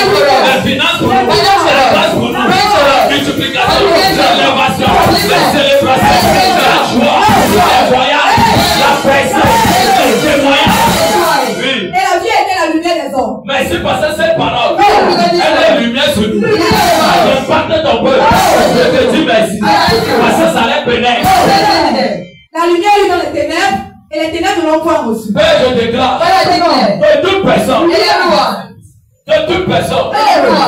La finance pour nous. La grâce pour nous. La multiplication. L'élévation. La célébration. La joie. Le voyage. La personne. Les témoignages. Oui. Et la vie était la lumière des hommes. Merci parce que cette parole, elle est lumière sur nous. Elle impacte ton peuple. Je te dis merci. Parce que ça les pénètre. La lumière est dans les ténèbres et les ténèbres ne l'ont point reçu. Père, je déclare de toute personne, de toute personne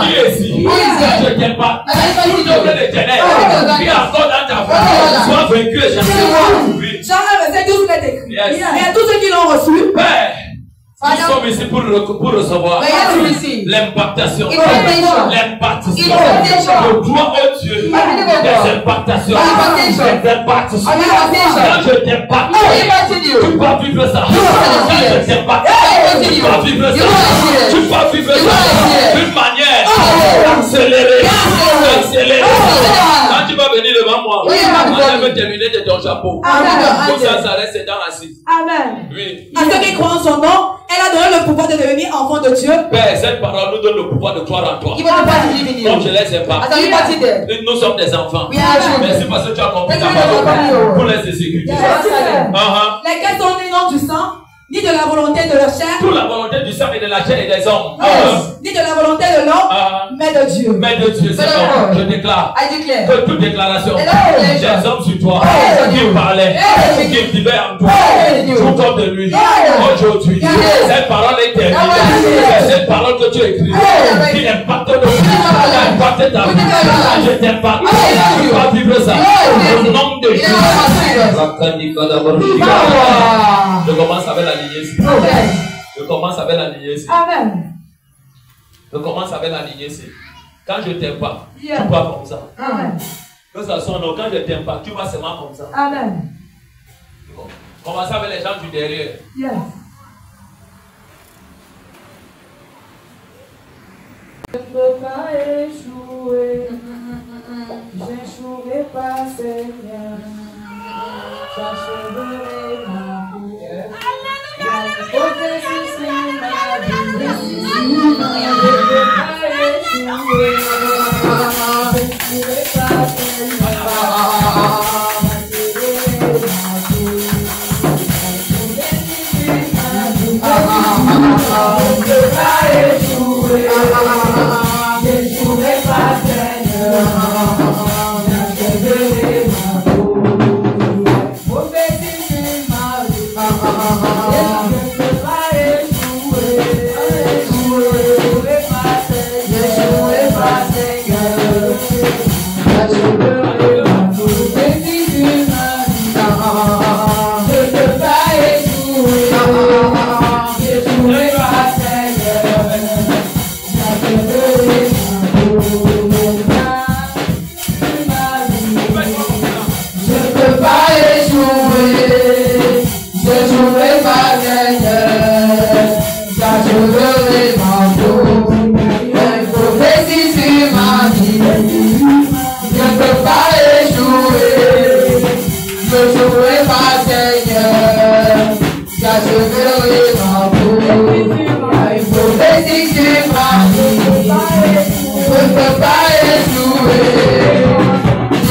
qui est ici, je ne t'aime pas. Tout degré de ténèbres qui est encore dans ta foi, soit vaincu et jamais. Oui. Jean 1, verset 12 est écrit. Yes. Et à tous ceux qui l'ont reçu, Père, Nous sommes ici pour recevoir l'impactation. L'impartition. Je dois au Dieu des impactations. Des impactations. Quand je t'impacte, tu vas vivre ça. Quand je t'impacte, tu vas vivre ça. Tu vas vivre ça d'une manière accélérée. Quand tu vas venir devant moi, je vais terminer de ton chapeau. Comme ça reste dans l'assise. Amen. Oui. À ceux qui croient en son nom, elle a donné le pouvoir de devenir enfant de Dieu. Père, cette parole nous donne le pouvoir de croire en toi. Comme je les ai pas. Nous sommes des enfants. Merci parce que tu as compris ta parole pour les exécuter. Lesquels sont les noms du sang, ni de la volonté de leur chair. Toute la volonté du sang et de la chair et des hommes. Ni de la volonté de l'homme, mais de Dieu. Mais de Dieu, c'est bon. Je déclare que toute déclaration des hommes sur toi qui parlaient, qui vivaient en toi, tout comme de lui, aujourd'hui, cette parole est terminée. Cette parole que tu écris, qui impacte nos vies, qui impacte ta vie, je t'impacte. Tu vas vivre ça. Au nom de Jésus. Je commence avec la lignée. Je commence avec la lignée. Amen. Je commence avec la lignée. Quand je t'aime pas, tu vas comme ça. Amen. Que ça soit non, quand je t'aime pas, tu vas seulement comme ça. Amen. Commence avec les gens du derrière. Yes. Je ne peux pas échouer. J'échouerai pas, Seigneur. J'achèverai ma prière. La prophétie, c'est ma vie. Je ne peux pas échouer.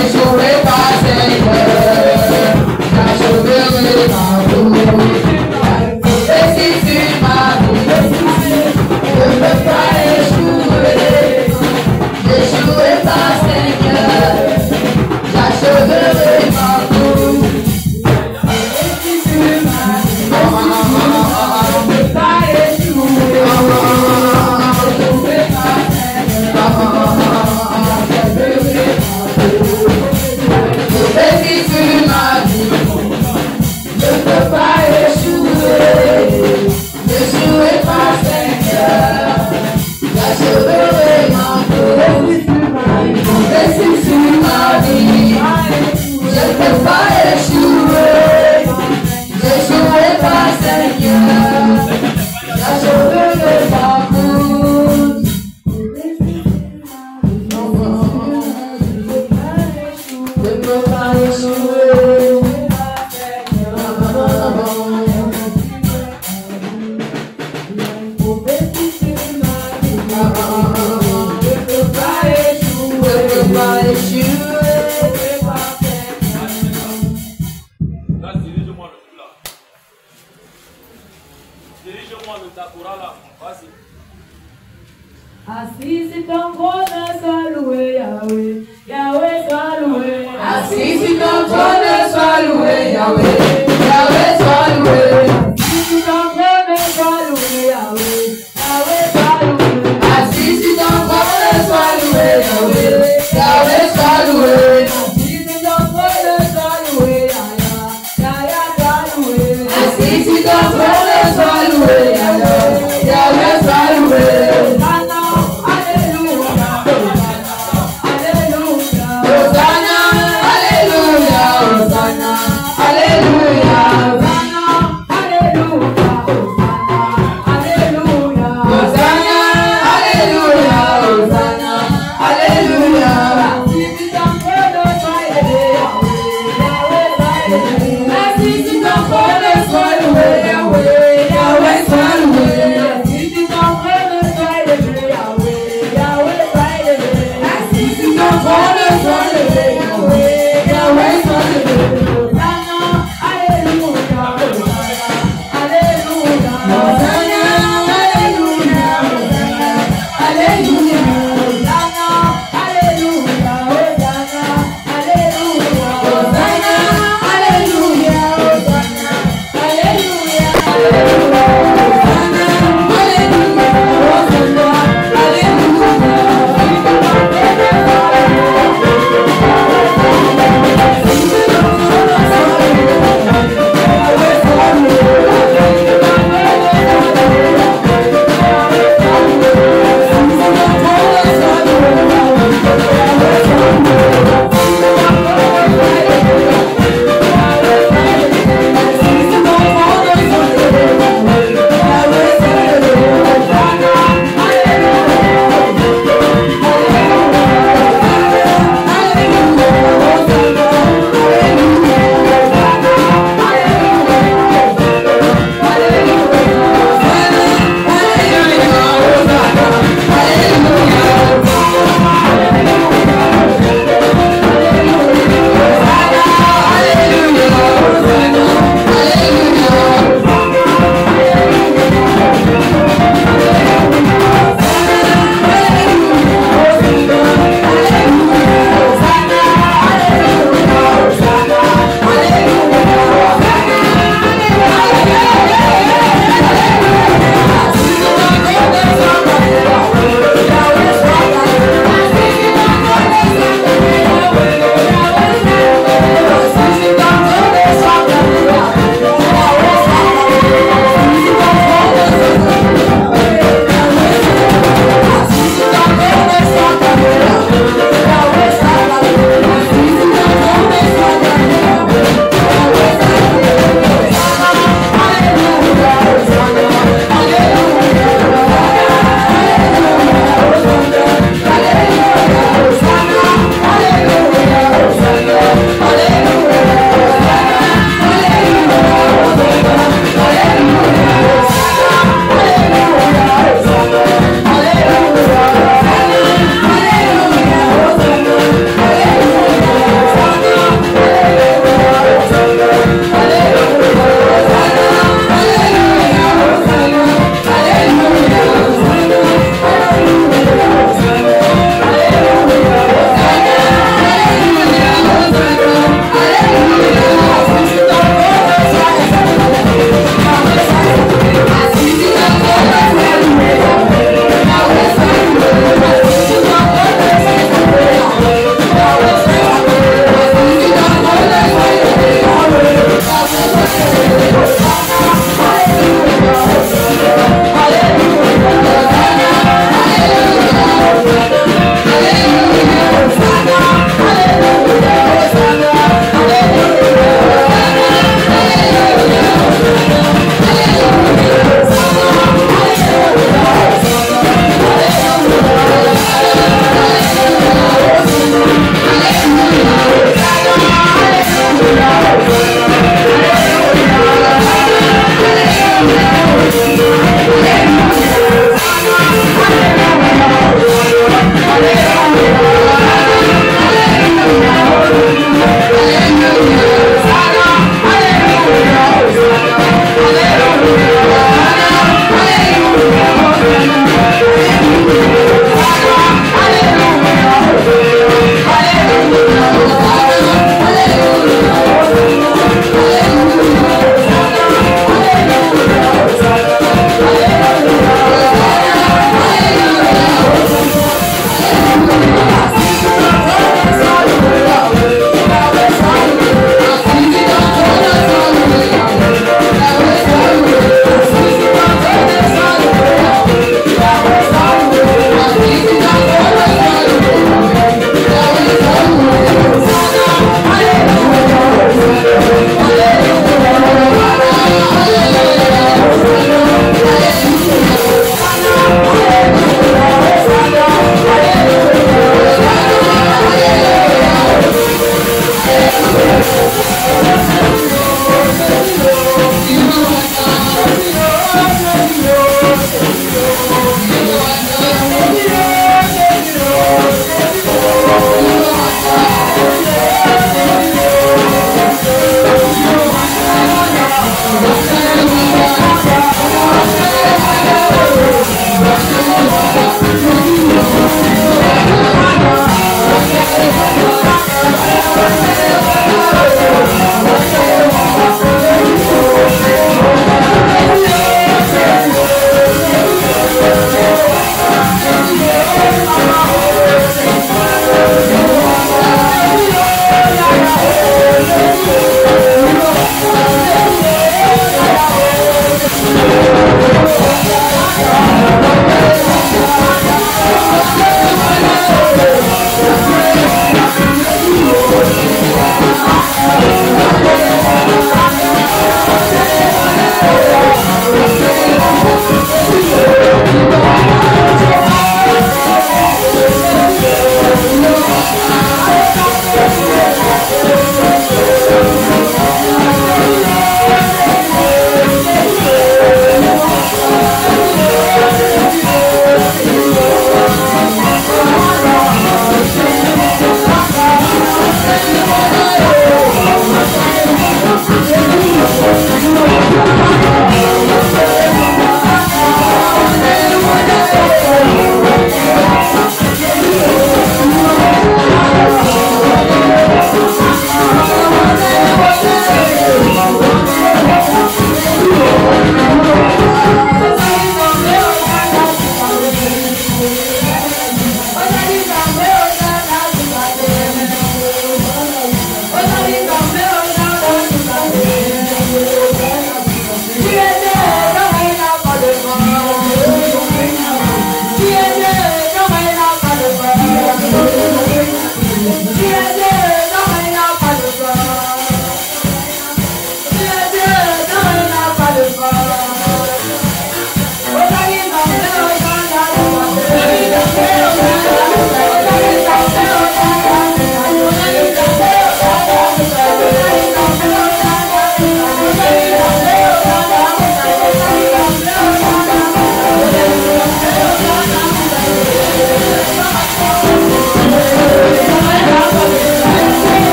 J'échouerai pas, Seigneur. Sois loué, Viene, no me la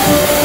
Amen.